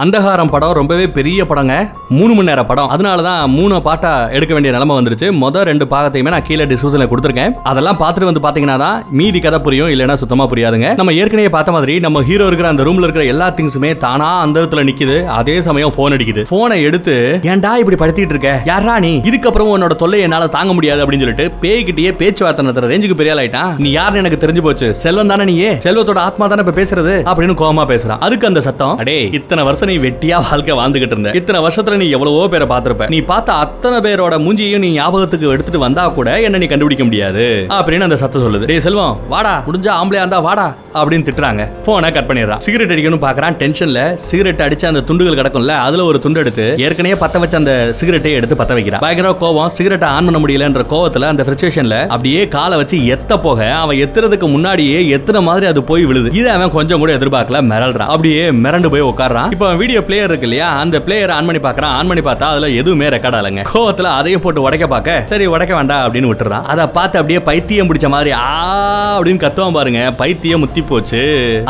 அந்தகாரம் படம் ரொம்பவே பெரிய படங்க, 3 மணி நேர படம். அதனாலதான் 3 பாட்டா எடுக்க வேண்டிய நிலைமை வந்துருச்சு. மொதல் 2 பாகத்தையுமே நான் கீழே டிஸ்கிரிப்ஷன்ல கொடுத்துருக்கேன். அதெல்லாம் பார்த்துட்டு வந்து பாத்தீங்கன்னா தான் மீதி கதை புரியும், இல்லைன்னா சுத்தமா புரியாதுங்க. நம்ம ஏற்கனவே பார்த்த மாதிரி நம்ம ஹீரோ இருக்கிற அந்த ரூம்ல இருக்கிற எல்லா திங்ஸுமே தானா அந்த இடத்துல நிக்குது. அதே சமயம் போன் அடிக்குது. போனை எடுத்து ஏன்டா இப்படி படுத்திட்டு இருக்க, யாரா நீ, இதுக்கப்புறம் உன்னோட தொல்லை என்னால தாங்க முடியாது அப்படின்னு சொல்லிட்டு பேய்கிட்டயே பேச்சுவார்த்தை நடத்துற ரேஞ்சுக்கு பெரிய ஆயிட்டான். நீ யாருன்னு எனக்கு தெரிஞ்சு போச்சு, செல்வம் தானே, நீயே செல்வத்தோட ஆத்மா தானே இப்ப பேசுறது அப்படின்னு கோவமா பேசுறான். அதுக்கு அந்த சத்தம், அடே இத்தனை வருஷம் நீ வெட்டியா வாழ்க்கை வாழ்ந்துகிட்டு இருந்த, இத்தனை வருஷத்துல நீ எவ்வளவோ பேரை பார்த்திருப்ப, நீ பார்த்த அத்தனை பேரோட மூஞ்சியையும் நீ ஞாபகத்துக்கு எடுத்துட்டு வந்தா கூட என்ன நீ கண்டுபிடிக்க முடியாது அப்படின்னு அந்த சத்தம் சொல்லுது. டேய் செல்வம் வாடா, முடிஞ்சா ஆம்பளையா இருந்தா வாடா அப்படின்னு திட்டுறாங்க. போனை கட் பண்ணிடுறான். சிகரெட் அடிக்கணும் பாக்குறான். டென்ஷன்ல சிகரெட் அடிச்ச அந்த துண்டுகள் கிடக்கும்ல, அதுல ஒரு துண்டு எடுத்து ஏற்கனவே பத்த வச்ச அந்த சிகரெட்டை எடுத்து பத்த வைக்கிறான். பயங்கர கோவம், சிகரெட்டை ஆன் பண்ண முடியலன்ற கோவத்துல அந்த ஃப்ரஸ்ட்ரேஷன்ல அப்படியே காலை வச்சு எத்த போக அவன் எத்துறதுக்கு முன்னாடியே எத்தனை மாதிரி அது போய் விழுது. இதை அவன் கொஞ்சம் கூட எதிர்பார்க்கல, மிரள்றான். அப்படியே மிரண்டு போய் உட்கார்றான். இப்போ வீடியோ பிளேயர் இருக்கு இல்லையா, அந்த பிளேயர் ஆன் பண்ணி பார்க்கறான். ஆன் பண்ணி பார்த்தா அதுல எதுவுமே ரெக்கார்ட் ஆகலங்க. கோவத்துல அதையும் போட்டு உடைக்க பார்க்க, சரி உடைக்க வேண்டாம் அப்படின்னு விட்டுறான். அதை பார்த்து அப்படியே பைத்தியம் பிடிச்ச மாதிரி ஆ அப்படின்னு கத்துவான் பாருங்க, பைத்தியம் முத்தி போச்சு.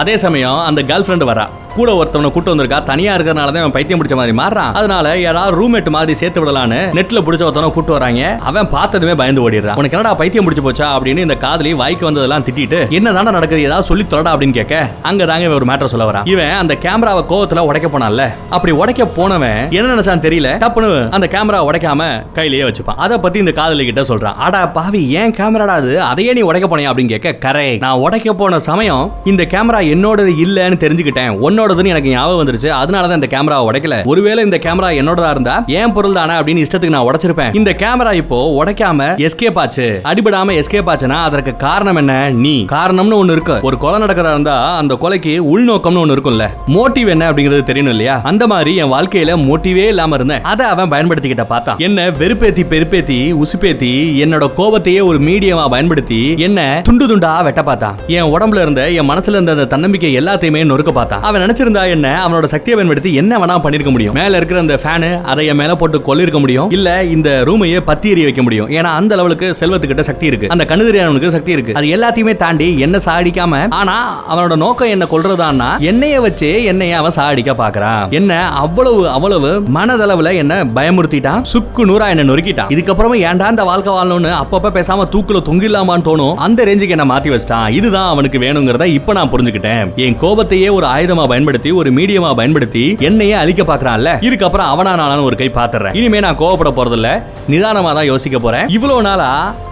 அதே சமயம் அந்த கேர்ள் ஃப்ரெண்ட் வரா, கூட ஒருத்தவனை கூட்டு வந்திருக்கா. தனியா இருக்கிறனால தான் அவன் பைத்தியம் பிடிச்ச மாதிரி மாறான். அதனால யாராவது ரூம்மேட் மாதிரி சேர்த்து விடலான்னு நெட்ல பிடிச்ச ஒருத்தவனை கூட்டு வராங்க. அவன் பார்த்ததுமே பயந்து ஓடிடுறான். உனக்கு என்னடா பைத்தியம் பிடிச்சு போச்சா அப்படின்னு இந்த காதலி வாய்க்கு வந்ததெல்லாம் திட்டிட்டு என்னதான நடக்குது, ஏதாவது சொல்லி தொலைடா அப்படின்னு கேட்க, அங்க தாங்க ஒரு மேட்டர் சொல்ல வரான். இவன் அந்த கேமராவை கோவத்துல உடைக்க போனான்ல, அப்படி உடைக்க போனவன் என்ன நினைச்சான்னு தெரியல, டப்புனு அந்த கேமரா உடைக்காம கையிலேயே வச்சுப்பான். அதை பத்தி இந்த காதலி கிட்ட சொல்றான். அடா பாவி, ஏன் கேமராடா அது, அதையே நீ உடைக்க போனியா அப்படின்னு கேட்க, கரெக்ட், நான் உடைக்க போன சமயம் இந்த கேமரா என்னோடது இல்லன்னு தெரிஞ்சுக்கிட்டேன், உன்னோடதுன்னு எனக்கு ஞாபகம் வந்துருச்சு, அதனால தான் இந்த கேமராவை உடைக்கல. ஒருவேளை இந்த கேமரா என்னோடதா இருந்தா ஏன் பொருள் தானே அப்படின்னு இஷ்டத்துக்கு நான் உடைச்சிருப்பேன். இந்த கேமரா இப்போ உடைக்காம எஸ்கேப் ஆச்சு, அடிபடாம எஸ்கேப் ஆச்சுன்னா அதற்கு காரணம் என்ன, நீ. காரணம்னு ஒண்ணு இருக்கு. ஒரு கொலை நடக்கிறதா இருந்தா அந்த கொலைக்கு உள்நோக்கம்னு ஒண்ணு இருக்கும்ல, மோட்டிவ் என்ன அப்படிங்கிறது தெரியணும் இல்லையா. அந்த மாதிரி என் வாழ்க்கையில மோட்டிவே இல்லாம இருந்தேன், அதை அவன் பயன்படுத்திக்கிட்ட பார்த்தா என்ன வெறுப்பேத்தி பெருப்பேத்தி உசுப்பேத்தி என்னோட கோபத்தையே ஒரு மீடியமா பயன்படுத்தி என்ன துண்டு துண்டா வெட்ட பார்த்தான். என் உடம்புல இருந்த என் மனசுல இருந்த அந்த தன்னம்பிக்கை எல்லாத்தையுமே நொறுக்க பார்த்தான். அவன் நினைச்சிருந்தா என்ன, அவனோட சக்தியை பயன்படுத்தி என்ன வேணா பண்ணிருக்க முடியும். மேல இருக்கிற அந்த ஃபேன் அதை மேல போட்டு கொல்லிருக்க முடியும், இல்ல இந்த ரூமையே பத்தி எரிய வைக்க முடியும். ஏன்னா அந்த லெவலுக்கு செல்வத்துக்கிட்ட சக்தி இருக்கு, அந்த கண்ணுதெரியாதவனுக்கு சக்தி இருக்கு. அது எல்லாத்தையுமே தாண்டி என்ன சாடிக்காம, ஆனா அவனோட நோக்கம் என்ன கொல்றதான்னா என்னைய வச்சு என்னைய அவன் சாடிக்க பாக்குறான். என்ன அவ்வளவு மனதளவுல என்ன பயமுறுத்திட்டான், சுக்கு நூறா என்ன நொறுக்கிட்டான். இதுக்கப்புறமா ஏன்டா இந்த வாழ்க்கை வாழணும்னு அப்பப்ப பேசாம தூக்குல தொங்கிடலாமான்னு தோணும். அந்த ரேஞ்சுக்கு என்ன மாத்தி வச்சிட்டான். இதுதான் அவனுக்கு வேணுங்கிறத இப்ப நான் புரிஞ்சுக்கிட்டேன். என் கோபத்தையே ஒரு ஆயுதமா பயன்படுத்தி, ஒரு மீடியமா பயன்படுத்தி என்னையே அழிக்க பாக்குறான்ல, இதுக்கப்புறம் அவனா நானான ஒரு கை பாத்துறேன். இனிமே நான் கோவப்பட போறது இல்ல, நிதானமா தான் யோசிக்க போறேன். இவ்வளவு நாளா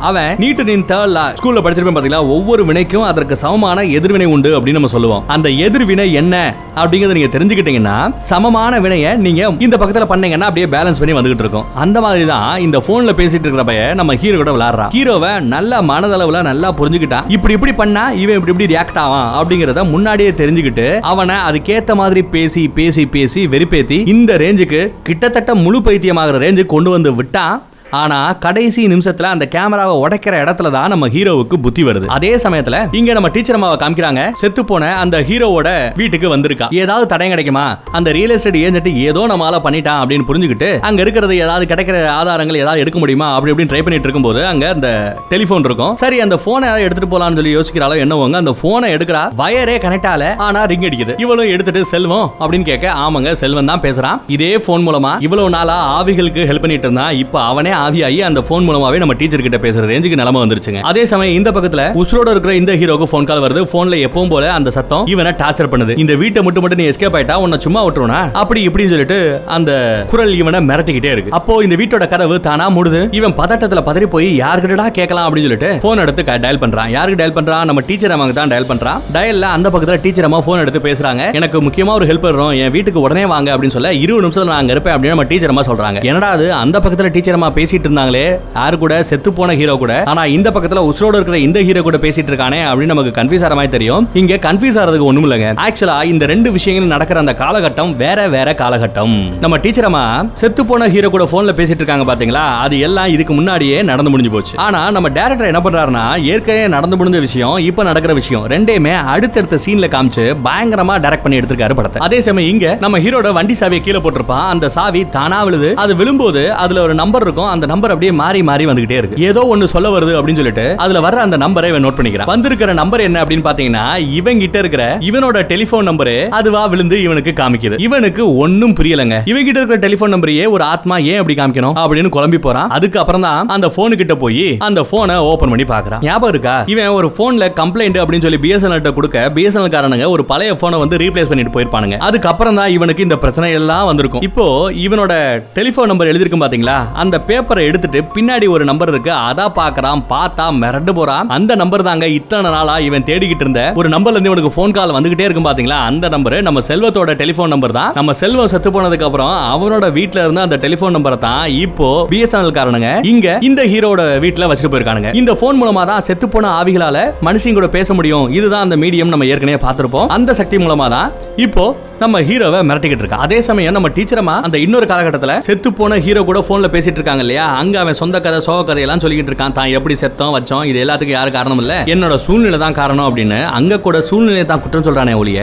அவன் நீட் தேர்ட் லா ஸ்கூல்ல படிச்சிருப்பேன் பாத்தீங்களா, ஒவ்வொரு வினைக்கும் அதற்கு சமமான எதிர்வினை உண்டு அப்படின்னு நம்ம சொல்லுவோம். அந்த எதிர்வினை என்ன அப்படிங்கறத நீங்க தெரிஞ்சுக்கிட்டீங்கன்னா சமமான வினைய நீங்க இந்த பக்கத்துல பண்ணீங்கன்னா அப்படியே பேலன்ஸ் பண்ணி வந்துகிட்டு இருக்கும். அந்த மாதிரி தான் இந்த போன்ல பேசிட்டு இருக்கிற பையன் நம்ம ஹீரோ கூட விளையாடுறான். ஹீரோவை நல்ல மனதளவுல நல்லா புரிஞ்சுக்கிட்டான். இப்படி பண்ணா இவன் இப்படி ரியாக்ட் ஆவான் அப்படிங்கறத முன்னாடியே தெரிஞ்சுக்கிட்டு அவனை அதுக்கேத்த மாதிரி பேசி பேசி பேசி வெறுப்பேத்தி இந்த ரேஞ்சுக்கு கிட்டத்தட்ட முழு பைத்தியமாகிற ரேஞ்சுக்கு கொண்டு வந்து விட்டான். ஆனா கடைசி நிமிஷத்துல அந்த கேமராவை உடைக்கிற இடத்துல தான் நம்ம ஹீரோவுக்கு புத்தி வருது. அதே சமயத்துல இங்க நம்ம டீச்சர் அம்மாவை காமிக்கிறாங்க. செத்து போன அந்த ஹீரோவோட வீட்டுக்கு வந்திருக்கா. ஏதாவது தடயம் கிடைக்குமா, அந்த ரியல் எஸ்டேட் ஏஜென்ட் ஏதோ நம்மளால பண்ணிட்டான் அப்படின்னு புரிஞ்சுக்கிட்டு அங்க இருக்கிறது ஏதாவது கிடைக்கிற ஆதாரங்கள் ஏதாவது எடுக்க முடியுமா அப்படி ட்ரை பண்ணிட்டு இருக்கும்போது அங்க அந்த டெலிபோன் இருக்கும். சரி அந்த போனை ஏதாவது எடுத்துட்டு போலாம்னு சொல்லி யோசிக்கிறாளோ என்னவங்க, அந்த போனை எடுக்கிறா. வயரே கனெக்ட் ஆல, ஆனா ரிங் அடிக்குது. இவளும் எடுத்துட்டு செல்வம் அப்படின்னு கேட்க, ஆமாங்க செல்வம் தான் பேசுறான். இதே போன் மூலமா இவ்வளவு நாளா ஆவிகளுக்கு ஹெல்ப் பண்ணிட்டு இருந்தான். இப்ப அவனே ஆவியாகி அந்த போன் மூலமாவே நம்ம டீச்சர் கிட்ட பேசுற ரேஞ்சுக்கு நிலைமை வந்துருச்சுங்க. அதே சமயம் இந்த பக்கத்துல உசுரோட இருக்கிற இந்த ஹீரோக்கு போன் கால் வருது. போன்ல எப்பவும் போல அந்த சத்தம் இவனை டார்ச்சர் பண்ணுது. இந்த வீட்டை மட்டும் நீ எஸ்கேப் ஆயிட்டா உன்னை சும்மா விட்டுருவா அப்படி இப்படின்னு சொல்லிட்டு அந்த குரல் இவனை மிரட்டிக்கிட்டே இருக்கு. அப்போ இந்த வீட்டோட கதவு தானா மூடுது. இவன் பதட்டத்துல பதறி போய் யார்கிட்டடா கேட்கலாம் அப்படின்னு சொல்லிட்டு போன் எடுத்து டயல் பண்றான். யாருக்கு டயல் பண்றான், நம்ம டீச்சர் அம்மாக்கு தான் டயல் பண்றான். டயல்ல அந்த பக்கத்துல டீச்சர் அம்மா போன் எடுத்து பேசுறாங்க. எனக்கு முக்கியமா ஒரு ஹெல்ப் வரும், என் வீட்டுக்கு உடனே வாங்க அப்படின்னு சொல்ல 20 நிமிஷத்துல நான் அங்க இருப்பேன் அப்படின்னு நம்ம டீச்சர் அம்மா சொல்றாங்க. என்னடா அது, அந்த பக்கத்துல டீச்சர் அம்மா பேசிட்டு இருந்தாங்களே யாரு கூட, செத்து போன ஹீரோ கூட, ஆனா இந்த பக்கத்துல உசுரோட இருக்கிற இந்த ஹீரோ கூட பேசிட்டு இருக்கானே அப்படின்னு நமக்கு கன்ஃபியூஸ் ஆற மாதிரி தெரியும். இங்க கன்ஃபியூஸ் ஆறதுக்கு ஒண்ணும் இல்லங்க. ஆக்சுவலா இந்த ரெண்டு விஷயங்கள் நடக்கிற அந்த காலகட்டம் வேற காலகட்டம். நம்ம டீச்சர் அம்மா செத்து போன ஹீரோ கூட போன்ல பேசிட்டு இருக்காங்க பாத்தீங்களா, அது எல்லாம் இதுக்கு முன்னாடியே நடந்து முடிஞ்சு போச்சு. ஆனா நம்ம டைரக்டர் என்ன பண்றாருன்னா ஏற்கனவே நடந்து முடிஞ்ச விஷயம் இப்ப நடக்கிற விஷயம் ரெண்டையுமே அடுத்தடுத்த சீன்ல காமிச்சு பயங்கரமா டைரக்ட் பண்ணி எடுத்திருக்காரு படத்தை. அதே சமயம் இங்க நம்ம ஹீரோட வண்டி சாவியை கீழே போட்டிருப்பான். அந்த சாவி தானா விழுது. அது விழும்போது அதுல ஒரு நம்பர் இருக்கும். அந்த அந்த நம்பர் அப்படியே மாறி மாறி வந்துகிட்டே இருக்கு. ஏதோ ஒன்னு சொல்ல வருது அப்படின்னு சொல்லிட்டு அதுல வர அந்த நம்பரை இவன் நோட் பண்ணிக்கிறான். வந்திருக்கிற நம்பர் என்ன அப்படின்னு பாத்தீங்கன்னா இவன் கிட்ட இருக்கிற இவனோட டெலிபோன் நம்பர் அதுவா விழுந்து இவனுக்கு காமிக்குது. இவனுக்கு ஒன்னும் புரியலங்க. இவன் கிட்ட இருக்கிற டெலிபோன் நம்பரையே ஒரு ஆத்மா ஏன் அப்படி காமிக்கணும் அப்படின்னு குழம்பி போறான். அதுக்கு அப்புறம் தான் அந்த போனு கிட்ட போய் அந்த போனை ஓபன் பண்ணி பாக்குறான். ஞாபகம் இருக்கா, இவன் ஒரு போன்ல கம்ப்ளைண்ட் அப்படின்னு சொல்லி பிஎஸ்என்எல் கிட்ட கொடுக்க பிஎஸ்என்எல் காரனுங்க ஒரு பழைய போனை வந்து ரீப்ளேஸ் பண்ணிட்டு போயிருப்பானுங்க. அதுக்கு அப்புறம் தான் இவனுக்கு இந்த பிரச்சனை எல்லாம் வந்திருக்கும். இப்போ இவனோட டெலிபோன் நம்பர் எழுதிருக்கும் பாத்தீங்களா, அந்த பேப்பரை எடுத்துட்டு பின்னாடி ஒரு நம்பர் இருக்கு அத பாக்குறான். பார்த்தா மிரண்டு போறான். அந்த நம்பர் தாங்க இத்தனை நாளா இவன் தேடிக்கிட்டு இருந்த ஒரு நம்பர்ல இருந்து இவனுக்கு போன் கால் வந்துகிட்டே இருக்கும் பாத்தீங்களா, அந்த நம்பர் நம்ம செல்வத்தோட டெலிபோன் நம்பர் தான். நம்ம செல்வம் செத்து போனதுக்கு அப்புறம் அவனோட வீட்ல இருந்த அந்த டெலிபோன் நம்பரை தான் இப்போ பிஎஸ்என்எல் காரனுங்க இங்க இந்த ஹீரோட வீட்ல வச்சிட்டு போயிருக்கானுங்க. இந்த போன் மூலமா தான் செத்து போன ஆவிகளால மனுஷங்க கூட பேச முடியும். இதுதான் அந்த மீடியம் நம்ம ஏற்கனவே பார்த்திருப்போம். அந்த சக்தி மூலமா தான் இப்போ நம்ம ஹீரோவை மிரட்டிக்கிட்டு இருக்கான். அதே சமயம் நம்ம டீச்சரமா அந்த இன்னொரு காலகட்டத்துல செத்து போன ஹீரோ கூட போன்ல பேசிட்டு இருக்காங்க இல்லையா, அங்க அவன் சொந்த கதை சோக கதை எல்லாம் சொல்லிக்கிட்டு இருக்கான். தான் எப்படி செத்தோம் வச்சோம் இது எல்லாத்துக்கும் யாரு காரணம் இல்ல, என்னோட சூழ்நிலை தான் காரணம் அப்படின்னு அங்க கூட சூழ்நிலை தான் குற்றம் சொல்றானே ஒழிய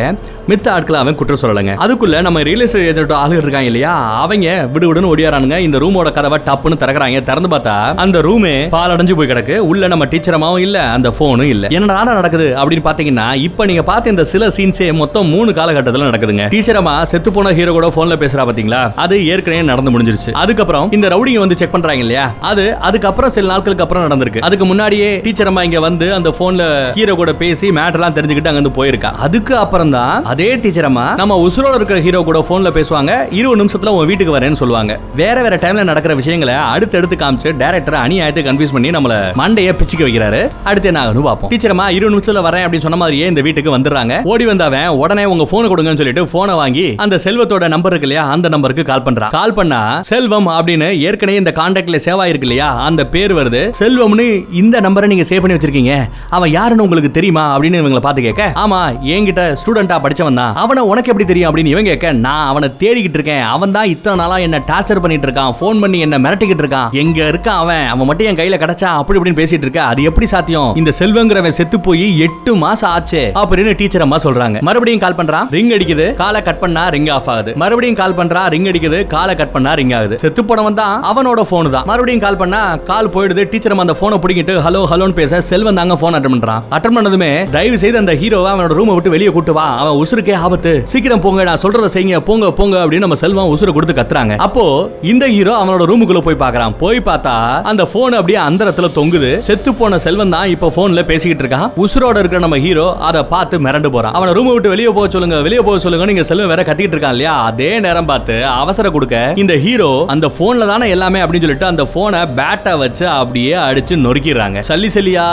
மித்த ஆட்களை அவன் குற்றம் சொல்லலங்க. அதுக்குள்ள நம்ம ரியல் எஸ்டேட் ஏஜென்ட் ஆளுங்க இருக்காங்க இல்லையா, அவங்க விடுவிடுன்னு ஓடியாரானுங்க. இந்த ரூமோட கதவை டப்புன்னு திறக்கறாங்க. திறந்து பார்த்தா அந்த ரூமே பால் அடைஞ்சு போய் கிடக்கு. உள்ள நம்ம டீச்சரமாவும் இல்ல, அந்த போனும் இல்ல. என்னடா நடக்குது அப்படின்னு பாத்தீங்கன்னா இப்ப நீங்க பார்த்த இந்த சில சீன்ஸே மொத்தம் 3 காலகட்டத்துல நடக்குதுங்க. டீச்சரமா செத்து போன ஹீரோ கூட போன்ல பேசுறா பாத்தீங்களா, அது ஏற்கனவே நடந்து முடிஞ்சிருச்சு. அதுக்கப்புறம் இந்த ரவுடிங்க வந்து செக் பண்றாங்க இல்லையா, அது அதுக்கப்புறம் சில நாட்களுக்கு அப்புறம் நடந்திருக்கு. அதுக்கு முன்னாடியே டீச்சரமா இங்க வந்து அந்த போன்ல ஹீரோ கூட பேசி மேட்டர்லாம் தெரிஞ்சுக்கிட்டு அங்க வந்து போயிருக்கா. அதுக்கு அப்புறம் தான் அதே டீச்சரமா நம்ம உசுரோட இருக்கிற ஹீரோ கூட போன்ல பேசுவாங்க. 20 நிமிஷத்துல உன் வீட்டுக்கு வரேன்னு சொல்லுவாங்க. வேற வேற டைம்ல நடக்கிற விஷயங்களை அடுத்து காமிச்சு டைரக்டர் அநியாயத்தை கன்ஃபியூஸ் பண்ணி நம்மள மண்டைய பிச்சுக்க வைக்கிறாரு. அடுத்து என்ன ஆகும்னு பாப்போம். டீச்சரமா 20 நிமிஷத்துல வரேன் அப்படின்னு சொன்ன மாதிரியே இந்த வீட்டுக்கு வந்துடுறாங்க. ஓடி வந்தவன் உடனே உங்க போன் கொடுங்கன்னு சொல்லிட்டு போனை வாங்கி அந்த செல்வத்தோட நம்பர் இருக்கு இல்லையா, அந்த நம்பருக்கு கால் பண்றான். கால் பண்ணா செல்வம் அப்படின்னு ஏற்கனவே இந்த கான்டாக்ட்ல சேவ் ஆயிருக்கு இல்லையா, அந்த பேர் வருது. செல்வம்னு இந்த நம்பரை நீங்க சேவ் பண்ணி வச்சிருக்கீங்க, அவன் யாருன்னு உங்களுக்கு தெரியுமா அப்படின்னு இவங்களை பார்த்து கேட்க, ஆமா என்கிட்ட ஸ்டூடெண்டா படிச்சவன் தான், அவனை உனக்கு எப்படி தெரியும் அப்படின்னு இவன் கேட்க, நான் அவனை தேடிக்கிட்டு இருக்கேன், அவன் தான் இத்தனை நாளா என்ன டார்ச்சர் பண்ணிட்டு இருக்கான், போன் பண்ணி என்ன மிரட்டிக்கிட்டு இருக்கான், எங்க இருக்கான் அவன் மட்டும் என் கையில கிடைச்சா அப்படி இப்படின்னு பேசிட்டு இருக்க, அது எப்படி சாத்தியம், இந்த செல்வங்கிறவன் செத்து போய் 8 மாசம் ஆச்சு அப்படின்னு டீச்சர் அம்மா சொல்றாங்க. மறுபடியும் கால் பண்றான், ரிங் அடிக்குது, காலை கட் பண்ணா ரிங் ஆஃப் ஆகுது. மறுபடியும் கால் பண்றா, ரிங் அடிக்குது, காலை கட் பண்ணா ரிங் ஆகுது. செத்து போனவன் தான் அவனோட போன் தான். மறுபடியும் கால் பண்ணா கால் போயிடுது. டீச்சர் அந்த போனை பிடிக்கிட்டு ஹலோ ஹலோன்னு பேச செல்வன் தாங்க போன் அட்டெண்ட் பண்றான். அட்டெண்ட் பண்ணதுமே தயவு செய்து அந்த ஹீரோவை அவனோட ரூமை விட்டு வெளியே கூட்டு வா, அவன் உசுருக்கே ஆபத்து, சீக்கிரம் போங்க, நான் சொல்றத செய்யுங்க, போங்க போங்க அப்படின்னு நம்ம செல்வம் உசுரை கொடுத்து கத்துறாங்க. அப்போ இந்த ஹீரோ அவனோட ரூமுக்குள்ள போய் பார்க்கறான். போய் பார்த்தா அந்த போன் அப்படியே அந்தரத்துல தொங்குது. செத்து போன செல்வன் தான் இப்ப போன்ல பேசிக்கிட்டு இருக்கான். உசுரோட இருக்கிற நம்ம ஹீரோ அதை பார்த்து மிரண்டு போறான். அவன ரூமை விட்டு வெளியே போக சொல்லுங்க, வெளியே போக சொல்லுங்க, நீங்க செல்வம் வேற கத்திட்டு இருக்கான் இல்லையா. அதே நேரம் பார்த்து அவசர கொடுக்க இந்த ஹீரோ அந்த போன்ல தானே எல்லாமே அப்படின்னு சொல்லிட்டு அந்த போனை பேட்டை வச்சு அப்படியே அடிச்சு நொறுக்கிறாங்க. சல்லி சல்லியா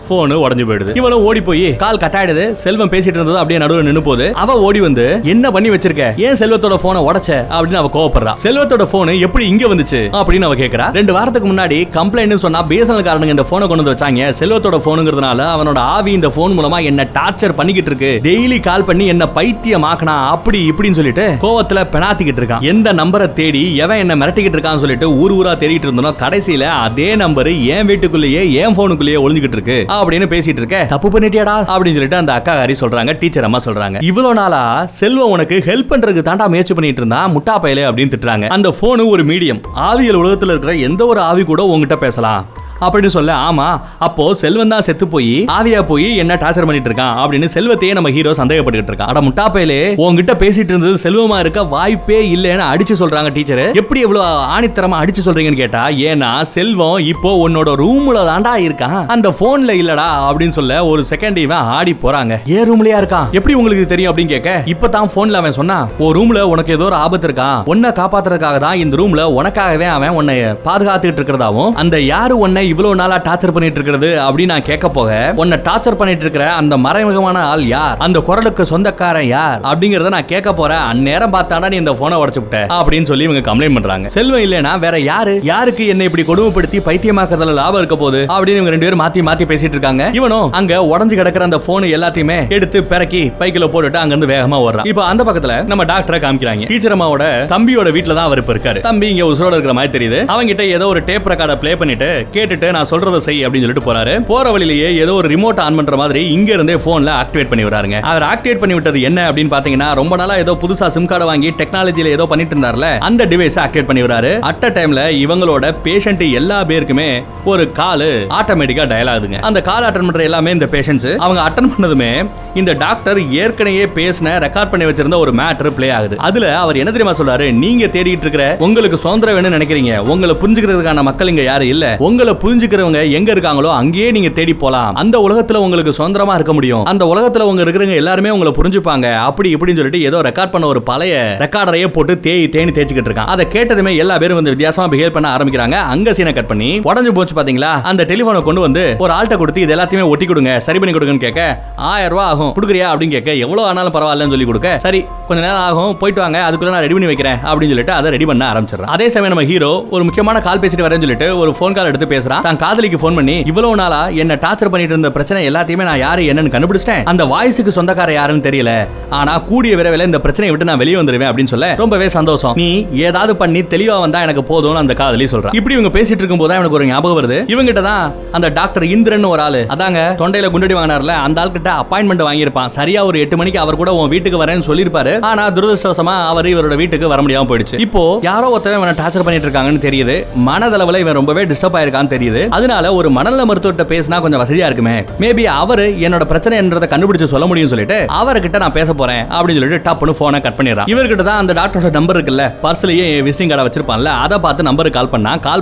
போன் உடைஞ்சு போயிடுது. இவனும் ஓடி போய் கால் கட் ஆயிடுது. செல்வம் பேசிட்டு இருந்தது அப்படியே நடுவுல நின்னு போகுது. அவ ஓடி வந்து என்ன பண்ணி வச்சிருக்க, ஏன் செல்வத்தோட போனை உடைச்ச அப்படின்னு அவ கோவப்படுறா. செல்வத்தோட போன் எப்படி இங்க வந்துச்சு அப்படின்னு அவ கேக்குறா. 2 வாரத்துக்கு முன்னாடி கம்ப்ளைண்ட் சொன்னா பிஎஸ்என்எல் காரனுங்க இந்த போனை கொண்டு வந்து வச்சாங்க. செல்வத்தோட போனுங்கிறதுனால அவனோட ஆவி இந்த போன் மூலமா என்ன டார்ச்சர் பண்ணிக்கிட்டு இருக்கு, டெய்லி கால் பண்ணி என்ன பைத்தியமாக்கனா அப்படி இப்படின்னு சொல்லிட்டு கோவத்துல பெனாத்திக்கிட்டு இருக்கான். எந்த நம்பரை தேடி எவன் என்ன மிரட்டிக்கிட்டு இருக்கான்னு சொல்லிட்டு ஊரா தேடிட்டு இருந்தோம். கடைசியில அதே நம்பர் என் வீட்டுக்குள்ளேயே என் போனுக்குள்ளேயே ஒளிஞ்சுக்கிட்டு இருக்கு அப்படின்னு பேசிட்டு இருக்க, தப்பு பண்ணிட்டியாடா அப்படின்னு சொல்லிட்டு அந்த அக்கா ஹரி சொல்றாங்க. டீச்சர் அம்மா சொல்றாங்க, இவ்வளவு நாளா செல்வம் உனக்கு ஹெல்ப் பண்றதுக்கு தாண்டா முயற்சி பண்ணிட்டு இருந்தா, முட்டா பயலே அப்படின்னு திட்டுறாங்க. அந்த போன் ஒரு மீடியம், ஆவியல் உலகத்துல இருக்கிற எந்த ஒரு ஆவி கூட உங்ககிட்ட பேசலாம் அப்படின்னு சொல்ல, ஆமா அப்போ செல்வன் தான் செத்து போய் ஆவியா போய் என்ன டார்ச்சர் பண்ணிட்டு இருக்கான் அப்படின்னு செல்வத்தையே நம்ம ஹீரோ சந்தேகப்பட்டுட்டு இருக்கான். அட முட்டாப்பையிலே உங்ககிட்ட பேசிட்டு இருந்தது செல்வமா இருக்க வாய்ப்பே இல்லைன்னு அடிச்சு சொல்றாங்க டீச்சர். எப்படி எவ்வளவு ஆணித்தரமா அடிச்சு சொல்றீங்கன்னு கேட்டா, ஏன்னா செல்வம் இப்போ உன்னோட ரூம்ல தாண்டா இருக்கான், அந்த போன்ல இல்லடா அப்படின்னு சொல்ல ஒரு செகண்ட் இவன் ஆடி போறாங்க. ஏன் ரூம்லயா இருக்கான், எப்படி உங்களுக்கு தெரியும் அப்படின்னு கேட்க, இப்பதான் போன்ல அவன் சொன்னா ஒரு ரூம்ல உனக்கு ஏதோ ஒரு ஆபத்து இருக்கான், உன்னை காப்பாத்துறதுக்காக தான் இந்த ரூம்ல உனக்காகவே அவன் உன்னை பாதுகாத்துட்டு இருக்கிறதாவும், அந்த யாரு உன்னை இவ்வளவு நாளா டார்ச்சர் பண்ணிட்டு இருக்கிறது அப்படின்னு நான் கேட்க போக, உன்னை டார்ச்சர் பண்ணிட்டு இருக்கிற அந்த மறைமுகமான ஆள் யார், அந்த குரலுக்கு சொந்தக்காரன் யார் அப்படிங்கறத நான் கேட்க போறேன். அந்நேரம் பார்த்தாடா நீ இந்த போனை உடைச்சு விட்ட அப்படின்னு சொல்லி இவங்க கம்ப்ளைண்ட் பண்றாங்க. செல்வம் இல்லைனா வேற யாருக்கு என்னை இப்படி கொடுமைப்படுத்தி பைத்தியமாக்குறதுல லாபம் இருக்க போகுது அப்படின்னு இவங்க 2 பேரும் மாத்தி மாத்தி பேசிட்டு இருக்காங்க. இவனும் அங்க உடஞ்சு கிடக்கிற அந்த போன் எல்லாத்தையுமே எடுத்து பிறக்கி பைக்குல போட்டுட்டு அங்க இருந்து வேகமா ஓடுறான். இப்போ அந்த பக்கத்துல நம்ம டாக்டரை காமிக்கிறாங்க. டீச்சர் அம்மாவோட தம்பியோட வீட்டுல தான் அவர் இருக்காரு. தம்பி இங்க உசுரோட இருக்கிற மாதிரி தெரியுது. அவங்க கிட்ட ஏதோ ஒரு டேப் ரெக்கார்டை ப்ளே பண்ணிட்டு கேட்டுட்டு சொல்லிட்டு நான் சொல்றதை செய் அப்படின்னு சொல்லிட்டு போறாரு. போற வழியிலேயே ஏதோ ஒரு ரிமோட் ஆன் பண்ற மாதிரி இங்க இருந்தே போன்ல ஆக்டிவேட் பண்ணி விடுறாருங்க. அவர் ஆக்டிவேட் பண்ணி விட்டது என்ன அப்படின்னு பாத்தீங்கன்னா, ரொம்ப நாளா ஏதோ புதுசா சிம் கார்டு வாங்கி டெக்னாலஜில ஏதோ பண்ணிட்டு இருந்தார்ல, அந்த டிவைஸ் ஆக்டிவேட் பண்ணி விடுறாரு. அட் அ டைம்ல இவங்களோட பேஷண்ட் எல்லா பேருக்குமே ஒரு கால் ஆட்டோமேட்டிக்கா டயல் ஆகுதுங்க. அந்த கால் அட்டெண்ட் பண்ற எல்லாமே இந்த பேஷண்ட்ஸ். அவங்க அட்டெண்ட் பண்ணதுமே இந்த டாக்டர் ஏற்கனவே பேசின ரெக்கார்ட் பண்ணி வச்சிருந்த ஒரு மேட்டர் ப்ளே ஆகுது. அதுல அவர் என்ன தெரியுமா சொல்றாரு, நீங்க தேடிட்டு இருக்கிற உங்களுக்கு சுதந்திரம் வேணும்னு நினைக்கிறீங்க, உங்களை புரிஞ்சுக்கிறதுக்கான மக்கள் இங்க யாரும் இல்ல, உங்களை புரிஞ்சுக்கிறவங்க எங்க இருக்காங்களோ அங்கேயே நீங்க தேடி போலாம், அந்த உலகத்துல உங்களுக்கு சுதந்திரமா இருக்க முடியும், அந்த உலகத்துல உங்க இருக்கிறவங்க எல்லாருமே உங்களை புரிஞ்சுப்பாங்க, அப்படி இப்படின்னு சொல்லிட்டு ஏதோ ரெக்கார்ட் பண்ண ஒரு பழைய ரெக்கார்டரையே போட்டு தேய்னு தேய்ச்சிக்கிட்டு இருக்கான். அதை கேட்டதுமே எல்லா பேரும் வந்து வித்தியாசமா பிஹேவ் பண்ண ஆரம்பிக்கிறாங்க. அங்க சீனை கட் பண்ணி உடஞ்சு போச்சு பாத்தீங்களா, அந்த டெலிபோனை கொண்டு வந்து ஒரு ஆள்கிட்ட கொடுத்து இது எல்லாத்தையுமே ஒட்டி கொடுங்க, சரி பண்ணி கொடுங்கன்னு கேட்க 1000 ரூபாய் ஆகும், கொடுக்குறியா அப்படின்னு கேட்க எவ்வளவு ஆனாலும் பரவாயில்லன்னு சொல்லி கொடுக்க, சரி கொஞ்ச நேரம் ஆகும் போயிட்டு வாங்க, அதுக்குள்ள நான் ரெடி பண்ணி வைக்கிறேன் அப்படின்னு சொல்லிட்டு அதை ரெடி பண்ண ஆரம்பிச்சிடறான். அதே சமயம் நம்ம ஹீரோ ஒரு முக்கியமான கால் பேசிட்டு வரேன்னு சொல்லிட்டு ஒரு போன் கால் எடுத்து பேசுறான். தான் காதலிக்கு போன் பண்ணி இவ்வளவு நாளா என்ன டார்ச்சர் பண்ணிட்டு இருந்த பிரச்சனை எல்லாத்தையுமே நான் யாரு என்னன்னு கண்டுபிடிச்சிட்டேன், அந்த வாய்ஸுக்கு சொந்தக்கார யாருன்னு தெரியல, ஆனா கூடிய விரைவில் இந்த பிரச்சனையை விட்டு நான் வெளியே வந்துருவேன் அப்படின்னு சொல்ல ரொம்பவே சந்தோஷம், நீ ஏதாவது பண்ணி தெளிவா வந்தா எனக்கு போதும்னு அந்த காதலி சொல்றான். இப்படி இவங்க பேசிட்டு இருக்கும் போது எனக்கு ஒரு ஞாபகம் வருது, இவங்கிட்ட தான் அந்த டாக்டர் இந்திரன் ஒரு ஆளு, அதாங்க தொண்டையில குண்டடி வாங்கினார்ல, அந்த ஆள் கிட்ட அப்பாயின்மெண்ட் வாங்கியிருப்பான். சரியா ஒரு 8 மணிக்கு அவர் கூட உன் வீட்டுக்கு வரேன்னு சொல்லிருப்பாரு. ஆனா துரதிருஷ்டவசமா அவர் இவரோட வீட்டுக்கு வர முடியாம போயிடுச்சு. இப்போ யாரோ ஒருத்தவன் இவனை டார்ச்சர் பண்ணிட்டு இருக்காங்கன்னு தெரியுது, மனதளவுல இவன் ரொம்பவே டிஸ்டர்ப் ஆயிருக்கான்னு தெரியுது. அதனால ஒரு மனநல மருத்துவர்கிட்ட பேசினா கொஞ்சம் வசதியா இருக்குமே, மேபி அவரு என்னோட பிரச்சனை என்றதை கண்டுபிடிச்சு சொல்ல முடியும் சொல்லிட்டு அவர்கிட்ட நான் பேச போறேன் அப்படின்னு சொல்லிட்டு டப்புன்னு போனை கட் பண்ணிடுறான். இவர்கிட்ட தான் அந்த டாக்டரோட நம்பர் இருக்குல்ல, பர்ஸ்லயே விசிட்டிங் கார்டை வச்சிருப்பான்ல, அதை பார்த்து நம்பருக்கு கால்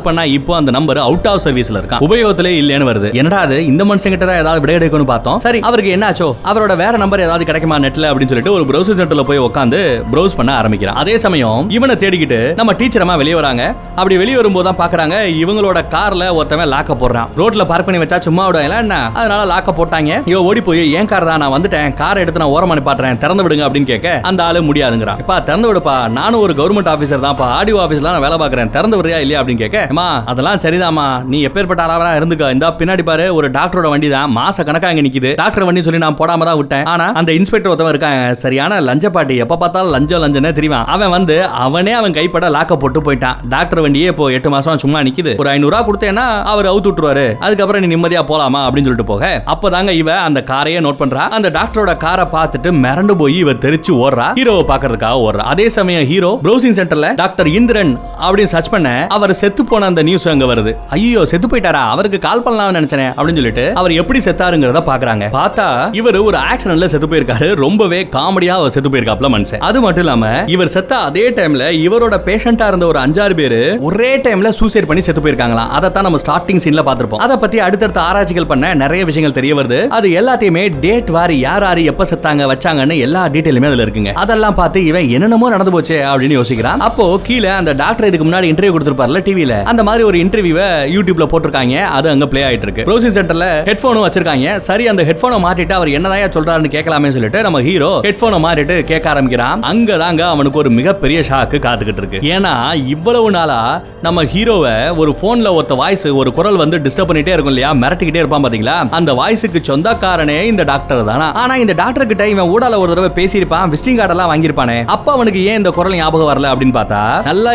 பண்ணா இப்போ அந்த நம்பர் அவுட் ஆஃப் சர்வீஸ்ல இருக்கான், உபயோகத்திலே இல்லைன்னு வருது. என்னடா அது, இந்த மனுஷன் கிட்ட தான் ஏதாவது விட எடுக்கணும்னு பார்த்தோம். சரி அவருக்கு என்னாச்சோ, அவரோட வேற நம்பர் ஏதாவது கிடைக்குமா நெட்ல அப்படின்னு சொல்லிட்டு ஒரு ப்ரௌசர் சென்டர்ல போய் உட்காந்து ப்ரௌஸ் பண்ண ஆரம்பிக்கிறான். அதே சமயம் இவனை தேடிக்கிட்டு நம்ம டீச்சர் அம்மா வெளியே வராங்க. அப்படி வெளியே வரும்போது தான் பாக்குறாங்க இவங்களோட கார்ல ஒருத்தவன் லாக்க போடுறான். ரோட்ல பார்க் பண்ணி வச்சா சும்மா விடுவாங்க என்ன, அதனால லாக்க போட்டாங்க. இவ ஓடி போய் ஏன் கார் தான், நான் வந்துட்டேன், காரை எடுத்து நான் ஓரமா நிப்பாட்டுறேன், திறந்து விடுங்க அப்படின்னு கேட்க அந்த ஆளு முடியாதுங்கிறான். இப்ப திறந்து விடுப்பா, நானும் ஒரு கவர்மெண்ட் ஆபீசர் தான்ப்பா, ஆடியோ ஆபீஸ்ல நான் வேலை பார்க்கறேன், திறந்து விடுறியா இல்லையா அப்படின்னு கேட்க, அம்மா அதெல்லாம் சரிதாம்மா, நீ எப்பேற்பட்ட ஆளாவா இருந்துக்க, இந்த பின்னாடி பாரு ஒரு டாக்டரோட வண்டி தான் மாச கணக்கா அங்க நிக்குது, டாக்டர் வண்டி சொல்லி நான் போடாம தான் விட்டேன், ஆனா அந்த இன்ஸ்பெக்டர் ஒருத்தவன் இருக்காங்க சரியான லஞ்ச பாட்டி, எப்ப பார்த்தாலும் லஞ்சம்னே தெரியும், அவன் வந்து அவனே அவன் கைப்பட லாக்க போட்டு போயிட்டான். டாக்டர் வண்டியே இப்போ 8 மாசம் சும்மா நிக்குது, ஒரு 500 ரூபாய் கொடுத்தேன்னா அவர் அவுத்து விட்டுருவாரு, அதுக்கப்புறம் நீ நிம்மதியா போலாமா அப்படின்னு சொல்லிட்டு போக, அப்பதாங்க இவ அந்த காரையே நோட் பண்றா. அந்த டாக்டரோட காரை பார்த்துட்டு மிரண்டு போய் இவ தெரிச்சு ஓடுறா, ஹீரோவை பாக்குறதுக்காக ஓடுறா. அதே சமயம் ஹீரோ ப்ரௌசிங் சென்டர்ல டாக்டர் இந்திரன் அப்படின்னு சர்ச் பண்ண அவர் செத்து போன அந்த நியூஸ் அங்க வருது. ஐயோ செத்து போயிட்டாரா, அவருக்கு கால் பண்ணலாம்னு நினைச்சேன் அப்படின்னு சொல்லிட்டு அவர் எப்படி செத்தாருங்கிறத பாக்குறாங்க. பார்த்தா இவர் ஒரு ஆக்சிடென்ட்ல செத்து போயிருக்காரு, ரொம்பவே காமெடியா அவர் செத்து போயிருக்காப்ல மனுஷன். அது மட்டும் இல்லாம இவர் செத்த அதே டைம்ல இவரோட பேஷண்டா இருந்த ஒரு 5-6 பேர் ஒரே டைம்ல சூசைட் பண்ணி செத்து போயிருக்காங்களாம். அதை தான் நம்ம ஸ்டார்டிங் சீன்ல பார்த்திருப்போம். அதை பத்தி அடுத்தடுத்த ஆராய்ச்சிகள் பண்ண நிறைய விஷயங்கள் தெரிய வருது. அது எல்லாத்தையுமே டேட் வாரி யார் யார் எப்ப செத்தாங்க வச்சாங்கன்னு எல்லா டீடைலுமே அதுல இருக்குங்க. அதெல்லாம் பார்த்து இவன் என்னென்னமோ நடந்து போச்சு அப்படின்னு யோசிக்கிறான். அப்போ கீழே அந்த டாக்டர் இதுக்கு முன்னாடி இன்டர்வியூ கொடுத்திருப்பார்ல டிவில, அந்த மாதிரி ஒரு இன்டர்வியூவை யூடியூப்ல போட்டிருக்காங்க. அது அங்க பிளே ஆயிட்டு இருக்கு. ப்ரௌசிங் சென்டர்ல ஹெட்போனும் வச்சிருக்காங்க. சரி அந்த ஹெட்போனை மாட்டிட்டு அவர் என்னதான் சொல்றாருன்னு கேட்கலாமே சொல்லிட்டு நம்ம ஹீரோ ஹெட்போனை மாட்டிட்டு கேட்க ஆரம்பிக்கிறான். அங்கதாங்க அவனுக்கு ஒரு மிகப்பெரிய ஷாக்கு காத்துக்கிட்டு இருக்கு. ஏன்னா இவ்வளவு நாளா நம்ம ஹீரோவை ஒரு போன்ல ஒருத்த வாய்ஸ் ஒரு குரல் வந்து டிஸ்டர்ப் பண்ணிட்டே இருக்கும் இல்லையா, மிரட்டிக்கிட்டே இருப்பான் பாத்தீங்களா, அந்த வாய்ஸுக்கு சொந்தக்காரனே இந்த டாக்டர் தானா. ஆனா இந்த டாக்டர் கிட்ட இவன் ஊடால ஒரு தடவை பேசியிருப்பான், விசிட்டிங் கார்டு எல்லாம் வாங்கியிருப்பானே, அப்ப அவனுக்கு ஏன் இந்த குரல் ஞாபகம் வரல அப்படின்னு பார்த்தா நல்லா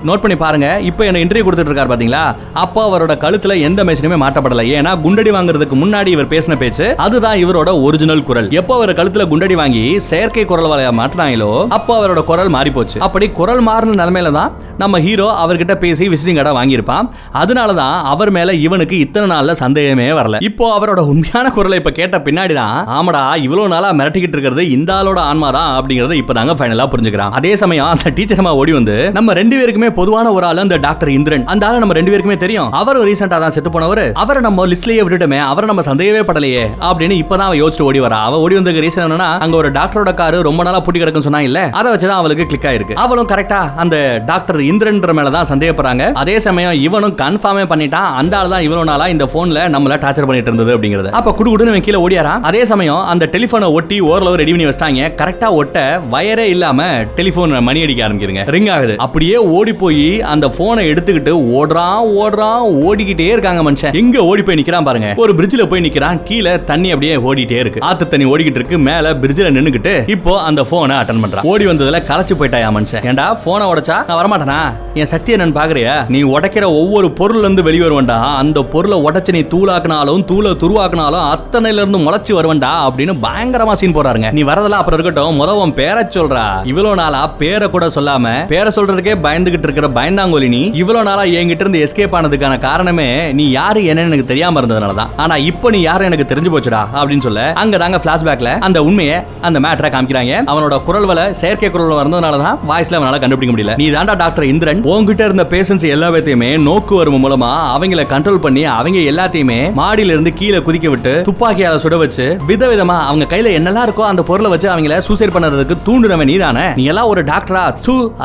நோட் பண்ணி பாருங்க. இப்போ என்ன இன்டர்வியூ கொடுத்துட்டு இருக்காரு பாத்தீங்களா, அப்போ அவரோட கழுத்துல எந்த மெஷினுமே மாட்டப்படல. ஏன்னா குண்டடி வாங்குறதுக்கு முன்னாடி இவர் பேசின பேச்சு அதுதான் இவரோட ஒரிஜினல் குரல். எப்போ அவர் கழுத்துல குண்டடி வாங்கி செயற்கை குரல் வலைய மாட்டினாங்களோ அப்போ அவரோட குரல் மாறி போச்சு. அப்படி குரல் மாறின நிலைமையில தான் நம்ம ஹீரோ அவர்கிட்ட பேசி விசிட்டிங் கார்டை வாங்கியிருப்பான். அதனாலதான் அவர் மேல இவனுக்கு இத்தனை நாள்ல சந்தேகமே வரல. இப்போ அவரோட உண்மையான குரலை இப்ப கேட்ட பின்னாடி தான் ஆமாடா இவ்வளவு நாளா மிரட்டிக்கிட்டு இருக்கிறது இந்த ஆளோட ஆன்மா தான் அப்படிங்கறத இப்பதாங்க ஃபைனலா புரிஞ்சுக்கிறான். அதே சமயம் அந்த டீச்சர் அம்மா ஓடி வந்து நம்ம 2 பேருக்குமே பொதுவான ஒரு ஆளு அந்த டாக்டர் இந்திரன், அந்த ஆளு நம்ம 2 பேருக்குமே தெரியும், அவர் ரீசெண்டா தான் செத்து போனவர், அவரை நம்ம லிஸ்ட்லயே விட்டுட்டோமே, அவரை நம்ம சந்தேகமே படலையே அப்படின்னு இப்பதான் அவ யோசிச்சு ஓடி வரா. அவ ஓடி வந்ததுக்கு ரீசன் என்னன்னா அங்க ஒரு டாக்டரோட காரு ரொம்ப நாளா பூட்டி கிடக்குன்னு சொன்னா இல்ல, அதை வச்சுதான் அவளுக்கு கிளிக் ஆயிருக்கு. அவளும் கரெக்டா அந்த டாக்டர் இந்திரன்ற மேலதான் சந்தேகப்படுறாங்க. அதே சமயம் இவனும் கன்ஃபார்மே பண்ணிட்டான் அந்த ஆள் தான் இவ்வளவு நாளா இந்த போன்ல நம்மள டார்ச்சர் பண்ணிட்டு இருந்தது அப்படிங்கிறது. அப்ப குடுகுடுன்னு கீழே ஓடியாரான். அதே சமயம் அந்த டெலிபோனை ஒட்டி ஓரளவு ரெடி பண்ணி வச்சிட்டாங்க. கரெக்டா ஒட்ட வயரே இல்லாம டெலிபோன் மணி அடிக்க ஆரம்பிக்குதுங்க, ரிங் ஆகுது. அப்படியே ஓடி போய் அந்த போனை எடுத்துக்கிட்டு ஓடுறான் ஓடிக்கிட்டே இருக்காங்க மனுஷன். எங்க ஓடி போய் நிக்கிறான் பாருங்க, ஒரு பிரிட்ஜ்ல போய் நிக்கிறான். கீழே தண்ணி அப்படியே ஓடிட்டே இருக்கு, ஆத்து தண்ணி ஓடிக்கிட்டு இருக்கு. மேல பிரிட்ஜ்ல நின்னுக்கிட்டு இப்போ அந்த போனை அட்டெண்ட் பண்றான். ஓடி வந்ததுல கலச்சு போயிட்டாயா மனுஷன். ஏண்டா போனை உடைச்சா நான் வரமாட்டேனா மச்சான் என் சக்தி என்னன்னு பாக்குறியா? நீ உடைக்கிற ஒவ்வொரு பொருள்ல இருந்து வெளியே வருவண்டா, அந்த பொருளை உடைச்சு நீ தூளாக்குனாலும் தூளை துருவாக்குனாலும் அத்தனையில இருந்து முளைச்சு வருவண்டா அப்படின்னு பயங்கரமா சீன் போறாருங்க. நீ வரதெல்லாம் அப்புறம் இருக்கட்டும், முதல் பேரை சொல்றா. இவ்வளவு நாளா பேரை கூட சொல்லாம பேரை சொல்றதுக்கே பயந்துகிட்டு இருக்கிற பயந்தாங்கோலி நீ இவ்வளவு நாளா என்கிட்ட இருந்து எஸ்கேப் ஆனதுக்கான காரணமே நீ யாரு என்னன்னு எனக்கு தெரியாம இருந்ததுனாலதான். ஆனா இப்போ நீ யாரு எனக்கு தெரிஞ்சு போச்சுடா அப்படின்னு சொல்ல அங்க தாங்க பிளாஷ்பேக்ல அந்த உண்மையை அந்த மேட்டரை காமிக்கிறாங்க. அவனோட குரல் வலை செயற்கை குரல் வந்ததுனாலதான் வாய்ஸ்ல அவனால கண்டுபிடிக்க முடியல. நீ தாண்டா டாக்டர் இந்திரன், உன்கிட்ட இருந்த பேஷன்ஸ் எல்லாத்தையுமே நோக்கு வரும் மூலமா அவங்கள கண்ட்ரோல் பண்ணி அவங்க எல்லாத்தையுமே மாடியில இருந்து கீழே குதிக்க விட்டு துப்பாக்கியால சுட வச்சு விதவிதமா அவங்க கையில என்னெல்லாம் இருக்கோ அந்த பொருளை வச்சு அவங்கள சூசைட் பண்றதுக்கு தூண்டுனவன் நீ தானே. நீ எல்லாம் ஒரு டாக்டரா?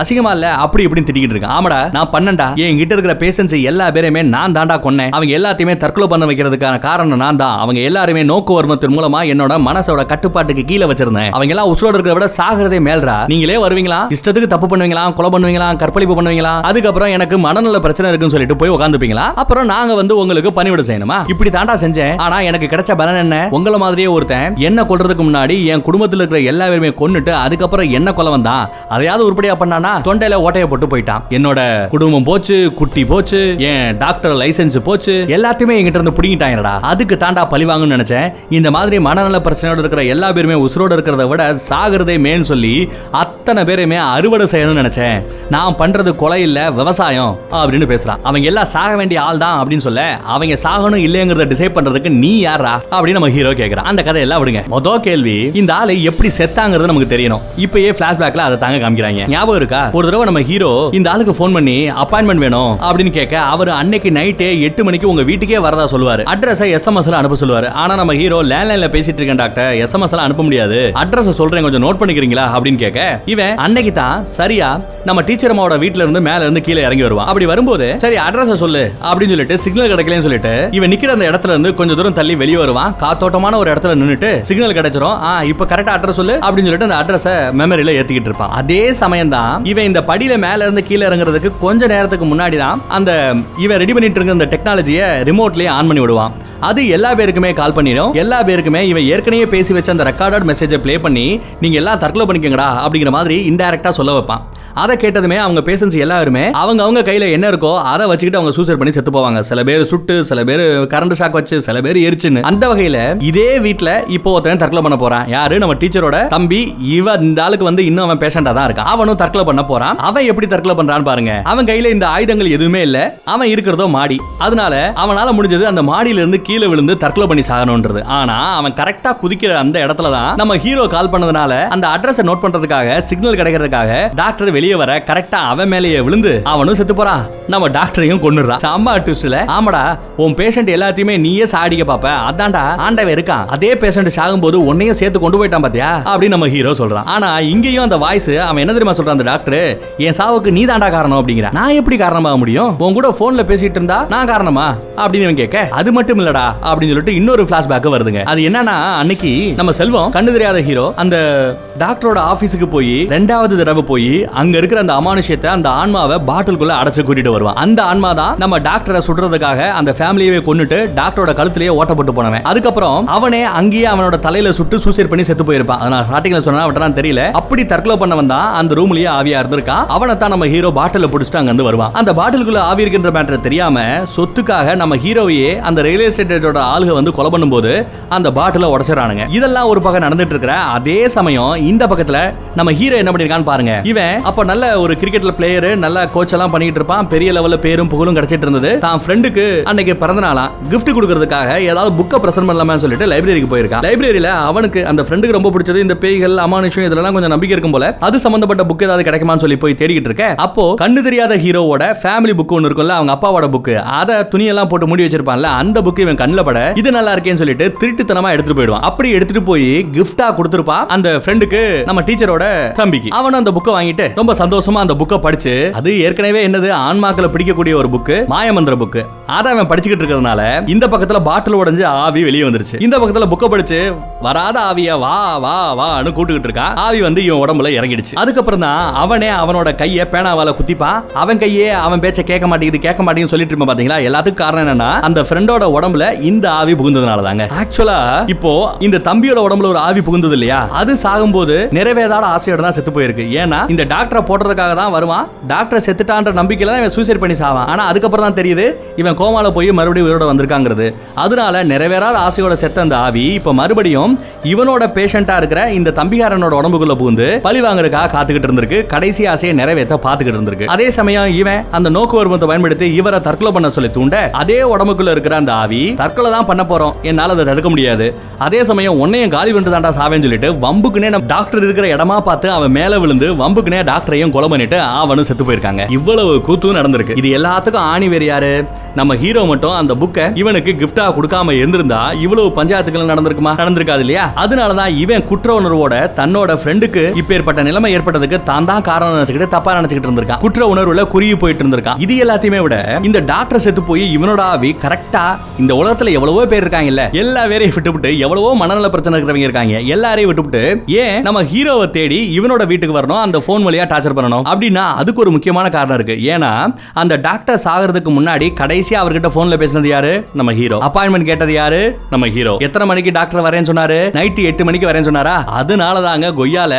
அசிங்கமா இல்ல? அப்படி இப்படின்னு திட்டிக்கிட்டு இருக்க. ஆமாடா நான் பண்ணண்டா. என்கிட்ட இருக்கிற பேஷன்ஸ் எல்லா பேரையுமே நான் தாண்டா கொன்னேன். அவங்க எல்லாத்தையுமே தற்கொலை பண்ண வைக்கிறதுக்கான காரணம் நான் தான். அவங்க எல்லாருமே நோக்கு வர்மத்தின் மூலமா என்னோட மனசோட கட்டுப்பாட்டுக்கு கீழே வச்சிருந்தேன். அவங்க எல்லாம் உசுரோட இருக்கிறத விட சாகிறதே மேல்ரா. நீங்களே வருவீங்களா, இஷ்டத்துக்கு தப்பு பண்ணுவீங்களா, கொலை பண்ணுவீங்களா, கற்பழிப்பு பண்ணுவீங்களா, அதுக்கப்புறம் எனக்கு மனநல பிரச்சனை இருக்குன்னு சொல்லிட்டு போய் உட்காந்துப்பீங்களா, அப்புறம் நாங்க வந்து உங்களுக்கு பணிவிட செய்யணுமா? இப்படி தாண்டா செஞ்சேன். ஆனா எனக்கு கிடைச்ச பலன் என்ன? உங்கள மாதிரியே ஒருத்தன் என்ன கொல்றதுக்கு முன்னாடி என் குடும்பத்தில் இருக்கிற எல்லா பேருமே கொன்னுட்டு அதுக்கப்புறம் என்ன கொலை வந்தான், அதையாவது உருப்படியா பண்ணானா தொண்டையில ஓட்டைய போட்டு போயிட்டான். என்னோட குடும்பம் போச்சு, குட்டி போச்சு, என் டாக்டர் லைசன்ஸ் போச்சு, எல்லாத்தையுமே என்கிட்ட இருந்து புடிங்கிட்டாங்கடா. அதுக்கு தாண்டா பழி வாங்கணும்னு நினைச்சேன். இந்த மாதிரி மனநல பிரச்சனையோட இருக்கிற எல்லா பேருமே உசுரோட இருக்கிறத விட சாகிறதே மேன்னு சொல்லி அத்தனை பேருமே அறுவடை செய்யணும்னு நினைச்சேன். நான் பண்றது கொலை இல்ல விவசாயம் அப்படின்னு பேசுறான். அவங்க எல்லாம் சாக வேண்டிய ஆள் தான் அப்படின்னு சொல்ல அவங்க சாகணும் இல்லையங்கிறத டிசைட் பண்றதுக்கு நீ யாரா அப்படின்னு நம்ம ஹீரோ கேக்குறான். அந்த கதை எல்லாம் விடுங்க. முதல் கேள்வி, இந்த ஆளை எப்படி செத்தாங்கிறது நமக்கு தெரியணும். இப்பயே பிளாஷ்பேக்ல அதை தாங்க காமிக்கிறாங்க. ஞாபகம் இருக்கா? ஒரு தடவை நம்ம ஹீரோ இந்த ஆளுக்கு போன் பண்ணி அப்பாயின்மெண்ட் வேணும் அப்படின்னு கேட்க அவர் அன்னைக்கு நைட்டே 8 மணிக்கு உங்க வீட்டுக்கே வரதா சொல்லுவாரு. அட்ரஸை SMS அனுப்ப சொல்லுவாரு. ஆனா நம்ம ஹீரோ லேண்ட்லைன்ல பேசிட்டு இருக்கேன் டாக்டர், SMS அனுப்ப முடியாது, அட்ரஸ் சொல்றேன் கொஞ்சம் நோட் பண்ணிக்கிறீங்களா அப்படின்னு கேட்க இவன் அன்னைக்கு தான் சரியா நம்ம டீச்சர் அம்மாவோட வீட்ல இருந்து மேல இருந்து கீழே இறங்கி வருவான். அப்படி வரும்போது சரி அட்ரஸ் சொல்லு அப்படின்னு சொல்லிட்டு சிக்னல் கிடைக்கலன்னு சொல்லிட்டு இவன் நிக்கிற அந்த இடத்துல இருந்து கொஞ்சம் தூரம் தள்ளி வெளியே வருவான். காத்தோட்டமான ஒரு இடத்துல நின்னுட்டு சிக்னல் கிடைச்சிரும். இப்ப கரெக்டா அட்ரஸ் சொல்லு அப்படின்னு சொல்லிட்டு அந்த அட்ரஸை மெமரியில ஏத்திக்கிட்டு இருப்பான். அதே சமயம் தான் இவன் இந்த படியில மேல இருந்து கீழே இறங்குறதுக்கு கொஞ்ச நேரத்துக்கு முன்னாடி தான் அந்த இவன் ரெடி பண்ணிட்டு இருக்க அந்த டெக்னாலஜியை ரிமோட்லயே ஆன் பண்ணி விடுவான். அது எல்லா பேருக்குமே கால் பண்ணிடும். எல்லா பேருக்குமே இவன் ஏற்கனவே பேசி வச்ச அந்த ரெக்கார்டட் மெசேஜை ப்ளே பண்ணி நீங்க எல்லாம் தற்கொலை பண்ணிக்கங்கடா அப்படிங்கிற மாதிரி இன்டைரக்டா சொல்ல வைப்பான். அதை கேட்டதுமே அவங்க பேஷன்ஸ் எல்லாருமே அவங்க கையில என்ன இருக்கோ அதை வச்சுக்கிட்டு அவங்க சூசைட் பண்ணி செத்து போவாங்க. சில பேர் சுட்டு, சில பேர் கரண்ட் ஷாக் வச்சு, சில பேர் எரிச்சுன்னு. அந்த வகையில இதே வீட்டுல இப்போ ஒருத்தன் தற்கொலை பண்ண போறான். யாரு? நம்ம டீச்சரோட தம்பி. இந்த ஆளுக்கு வந்து இன்னும் அவன் பேஷண்டா தான் இருக்கான். அவனும் தற்கொலை பண்ண போறான். அவன் எப்படி தற்கொலை பண்றான்னு பாருங்க. அவன் கையில இந்த ஆயுதங்கள் எதுவுமே இல்ல. அவன் இருக்கிறதோ மாடி. அதனால அவனால முடிஞ்சது அந்த மாடியில இருந்து கீழே விழுந்து தற்கொலை பண்ணி சாகணும்ன்றது. ஆனா அவன் கரெக்டா குதிக்கிற அந்த இடத்துல தான் நம்ம ஹீரோ கால் பண்ணதுனால அந்த அட்ரஸை நோட் பண்றதுக்காக சிக்னல் கிடைக்கிறதுக்காக டாக்டர் வெளியே வர கரெக்டா அவன் மேலேயே விழுந்து அவனும் செத்து போறான். நம்ம டாக்டரையும் கொன்னுறான். சம்பா ட்விஸ்ட்ல ஆமாடா உன் பேஷண்ட் எல்லாத்தையுமே நீயே சாடிக்க பாப்ப, அதான்டா ஆண்டவன் இருக்கான். அதே பேஷண்ட் சாகும்போது உன்னையும் சேர்த்து கொண்டு போயிட்டான் பாத்தியா அப்படின்னு நம்ம ஹீரோ சொல்றான். ஆனா இங்கேயும் அந்த வாய்ஸ் அவன் என்ன தெரியுமா சொல்றான்? அந்த டாக்டர் என் சாவுக்கு நீ தாண்டா காரணம் அப்படிங்கிற. நான் எப்படி காரணமாக முடியும்? உன் கூட போன்ல பேசிட்டு இருந்தா நான் காரணமா அப்படின்னு கேட்க அது மட்டும் இல்லடா அப்படின்னு சொல்லிட்டு இன்னொரு பிளாஷ்பேக் வருதுங்க. அது என்னன்னா அன்னைக்கு நம்ம செல்வம் கண்ணு தெரியாத ஹீரோ அந்த டாக்டரோட ஆபீஸுக்கு போய் 2வது தடவை போய் அங்க இருக்கிற அந்த அமானுஷ்யத்தை அந்த ஆன்மாவை பாட்டிலுக்குள்ள அடைச்சு கூட்டிட்டு வருவான். அந்த ஆன்மா தான் நம்ம டாக்டரை சுடுறதுக்காக அந்த ஃபேமிலியவே கொன்னுட்டு டாக்டரோட கழுத்திலேயே ஓட்டப்பட்டு போனவன். அதுக்கப்புறம் அவனே அங்கேயே அவனோட தலையில சுட்டு சூசைட் பண்ணி செத்து போயிருப்பான். நான் ஸ்டார்டிங்ல சொன்னா அவட்டலாம் தெரியல. அப்படி தற்கொலை பண்ணவன் தான் அந்த ரூம்லயே ஆவியா இருந்திருக்கான். அவனை தான் நம்ம ஹீரோ பாட்டில புடிச்சிட்டு அங்க இருந்து வருவான். அந்த பாட்டிலுக்குள்ள ஆவி இருக்கின்ற மேட்டர் தெரியாம சொத்துக்காக நம்ம ஹீரோவையே அந்த ரியல் எஸ்டேட்டோட ஆளுக வந்து கொலை பண்ணும்போது அந்த பாட்டில உடைச்சறானுங்க. இதெல்லாம் ஒரு பக்கம் நடந்துட்டு இருக்கிற அதே சமயம் இந்த பக்கத்துல நம்ம ஹீரோ என்ன பண்ணிருக்கான்னு பாருங்க. இவன் அப்ப நல்ல ஒரு கிரிக்கெட்ல பிளேயர், நல்ல கோச் எல்லாம் பண்ணிட்டு இருப்பான். பெரிய லெவல்ல பேரும் புகழும் கிடைச்சிட்டு இருந்தது. தான் ஃப்ரெண்டுக்கு அன்னைக்கு பிறந்த நாளா கிஃப்ட் கொடுக்கிறதுக்காக ஏதாவது புக்கை பிரசன்ட் பண்ணலாம்னு சொல்லிட்டு லைப்ரரிக்கு போயிருக்கான். லைப்ரரியில அவனுக்கு அந்த ஃப்ரெண்டுக்கு ரொம்ப பிடிச்சது இந்த பேய்கள், அமானுஷ்யம் இதெல்லாம் கொஞ்சம் நம்பிக்கை இருக்கும் போல. அது சம்பந்தப்பட்ட புக் ஏதாவது கிடைக்குமான்னு சொல்லி போய் தேடிக்கிட்டு இருக்க அப்போ கண்ணு தெரியாத ஹீரோவோட ஃபேமிலி புக் ஒன்னு இருக்கும்ல, அவங்க அப்பாவோட புக், அதை துணியெல்லாம் போட்டு மூடி வச்சிருப்பான்ல, அந்த புக் இவன் கண்ணில் பட இது நல்லா இருக்கேன்னு சொல்லிட்டு திருட்டுத்தனமா எடுத்துட்டு போயிடுவான். அப்படி எடுத்துட்டு போய் கிஃப்டா கொடுத்துருப்பான் அந்த ஃப்ரெண்டுக்கு, நம்ம டீச்சரோட தம்பிக்கு. அவன் அந்த புக்கை வாங்கிட்டு ரொம்ப சந்தோஷமா அந்த புக்கை படிச்சு, அது ஏற்கனவே என்னது ஆன்மாக்களை பிடிக்கக்கூடிய ஒரு புக், மாயமந்திர புக், அதை அவன் படிச்சுக்கிட்டு இருக்கிறதுனால இந்த பக்கத்துல பாட்டில் உடைஞ்சு ஆவி வெளியே வந்துருச்சு. இந்த பக்கத்துல புக்கை படிச்சு வராத ஆவியா வா வா வான்னு கூட்டுக்கிட்டு இருக்கான். ஆவி வந்து இவன் உடம்புல இறங்கிடுச்சு. அதுக்கப்புறம் தான் அவனே அவனோட கையை பேனாவால குத்திப்பான். அவன் கையே அவன் பேச்ச கேட்க மாட்டேங்குது சொல்லிட்டு இருப்பான். பாத்தீங்களா? எல்லாத்துக்கும் காரணம் என்னன்னா அந்த ஃப்ரெண்டோட உடம்புல இந்த ஆவி புகுந்ததுனால தாங்க. ஆக்சுவலா இப்போ இந்த தம்பியோட உடம்புல ஒரு ஆவி புகுந்தது இல்லையா, அது சாகும்போது நிறைவேறாத ஆசையோட தான் செத்து போயிருக்கு. ஏன்னா இந்த டாக்டரை போடுறதுக்காக தான் வருவான், டாக்டரை செத்துட்டான்ற நம்பிக்கையில தான் இவன் சூசைட் பண்ணி சாவான். ஆனா அதுக்கப்புறம் தான் தெரியுது இவன் கோமால போய் மறுபடியும் உயிரோட வந்திருக்காங்கிறது. அதனால நிறைவேறாத ஆசையோட செத்த அந்த ஆவி இப்ப மறுபடியும் இவனோட பேஷண்டா இருக்கிற இந்த தம்பிகாரனோட உடம்புக்குள்ள புகுந்து பழி வாங்குறதுக்காக காத்துக்கிட்டு இருந்திருக்கு. கடைசி ஆசையை நிறைவேற்ற பாத்துக்கிட்டு இருந்திருக்கு. அதே சமயம் இவன் அந்த நோக்கு வருமத்தை பயன்படுத்தி இவரை தற்கொலை பண்ண சொல்லி தூண்ட அதே உடம்புக்குள்ள இருக்கிற அந்த ஆவி தற்கொலை தான் பண்ண போறோம், என்னால அதை தடுக்க முடியாது, அதே சமயம் உன்னையும் காலி பண்ணிட்டு தாண்டா சாவேன்னு சொல்லிட்டு வம்புக்குனே நம்ம டாக்டர் இருக்கிற இடமா பார்த்து அவன் மேல விழுந்து வம்புக்குனே டாக்டரையும் கொலை பண்ணிட்டு அவனும் செத்து போயிருக்காங்க. இவ்வளவு கூத்து நடந்திருக்கு. இது எல்லாத்துக்கும் ஆணி வேறு யாரு? நம்ம ஹீரோ மட்டும் அந்த புக்கை இவனுக்கு கிஃப்டா கொடுக்காம இருந்திருந்தா இவ்வளவு பஞ்சாயத்துகள் நடந்திருக்குமா? நடந்திருக்காது இல்லையா? அதனாலதான் இவன் குற்ற உணர்வோட தன்னோட ஃப்ரெண்டுக்கு இப்ப ஏற்பட்ட நிலைமை ஏற்பட்டதுக்கு தான் தான் காரணம் நினைச்சுக்கிட்டு தப்பா நினைச்சுக்கிட்டு இருந்திருக்கான். குற்ற உணர்வுல குறுகி போயிட்டு இருந்திருக்கான். இது எல்லாத்தையுமே விட இந்த டாக்டர் செத்து போய் இவனோட ஆவி கரெக்டா இந்த உலகத்துல எவ்வளவோ பேர் இருக்காங்க இல்ல, எல்லா பேரையும் விட்டுவிட்டு எவ்வளவோ மனநல பிரச்சனை இருக்கிறவங்க இருக்காங்க, எல்லாரையும் விட்டுவிட்டு ஏன் நம்ம ஹீரோவை தேடி இவனோட வீட்டுக்கு வரணும், அந்த போன் வழியா டார்ச்சர் பண்ணணும் அப்படின்னா அதுக்கு ஒரு முக்கியமான காரணம் இருக்கு. ஏன்னா அந்த டாக்டர் சாகிறதுக்கு முன்னாடி கடைசியா அவர்கிட்ட போன்ல பேசினது யாரு? நம்ம ஹீரோ. அப்பாயின்மெண்ட் கேட்டது யாரு? நம்ம ஹீரோ. எத்தனை மணிக்கு டாக்டர் வரேன்னு சொன்னாரு? நைட்டு 8 மணிக்கு வரேன்னு சொன்னாரா? அதனால தாங்க கொய்யால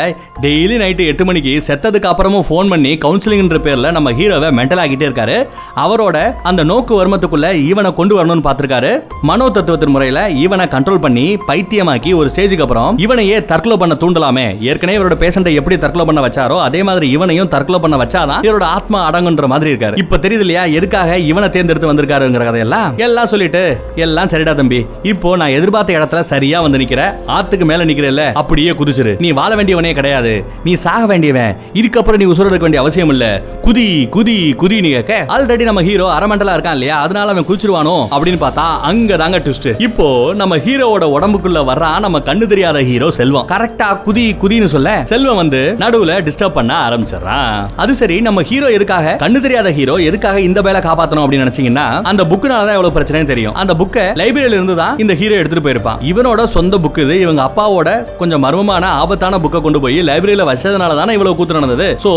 டெய்லி நைட்டு 8 மணிக்கு செத்ததுக்கு அப்புறமும் போன் பண்ணி கவுன்சிலிங்ன்ற பேர்ல நம்ம ஹீரோவை மென்டல் ஆகிட்டே இருக்காரு. அவரோட அந்த நோக்கு வர்மத்துக்குள்ள இவனை கொண்டு வரணும்னு பார்த்திருக்காரு. மனோ தத்துவத்தின் முறையில இவனை கண்ட்ரோல் பண்ணி பைத்தியமாக்கி ஒரு ஸ்டேஜுக்கு அப்புறம் இவனையே தற்கொலை பண்ண தூண்டலாமே. ஏற்கனவே இவரோட பேஷண்டை எப்படி தற்கொலை பண்ண வச்சாரோ அதே மாதிரி இவனையும் தற்கொலை பண்ண வச்சாதான் இவரோட ஆத்மா அடங்குன்ற மாதிரி இருக்காரு. இப்ப தெரியுது இல்லையா எதுக்காக இவனை தேர்ந்தெடுத்து வந்திருக்காருங்கிற கதையெல்லாம். எல்லாம் சொல்லிட்டு எல்லாம் சரிடா தம்பி, இப்போ நான் எதிர்பார்த்த இடத்துல சரியா வந்து நிக்கிற, ஆத்துக்கு மேல நிக்கிறேல்ல, அப்படியே குதிச்சிரு. நீ வாழ வேண்டியவனே கிடையாது, நீ சாக வேண்டியவன், இதுக்கப்புறம் நீ உசுர இருக்க வேண்டிய அவசியம் இல்ல, குதி குதி குதி. நீ கேட்க ஆல்ரெடி நம்ம ஹீரோ அரமண்டலா இருக்கான் இல்லையா, அதனால அவன் குதிச்சிருவானோ அப்படின்னு பார்த்தா அங்க தாங்க ட்விஸ்ட். இப்போ நம்ம ஹீரோவோட உடம்புக்குள்ள வர்றான் நம்ம கண்ணு தெரியாத ஹீரோ செல்வம். கரெக்டா குதி குதின்னு சொல்ல செல்வம் வந்து நடுவுல டிஸ்டர்ப் பண்ண ஆரம்பிச்சிடறான். அது சரி, நம்ம ஹீரோ எதுக்காக, கண்ணு தெரியாத ஹீரோ எதுக்காக இந்த வேலை காப்பாத்தணும் அப்படின்னு நினைச்சீங்கன்னா அந்த புக்குனால தான் எவ்வளவு பிரச்சனை தெரியும். அந்த புக்கை லைப்ரரியில இருந்து தான் இந்த ஹீரோ எடுத்துட்டு போயிருப்பான். இவனோட சொந்த புக் இது. இவங்க அப்பாவோட கொஞ்சம் மர்மமான ஆபத்தான புக்கை கொண்டு போய் லைப்ரரியில வச்சதுனால தானே இவ்வளவு கூத்து நடந்தது. சோ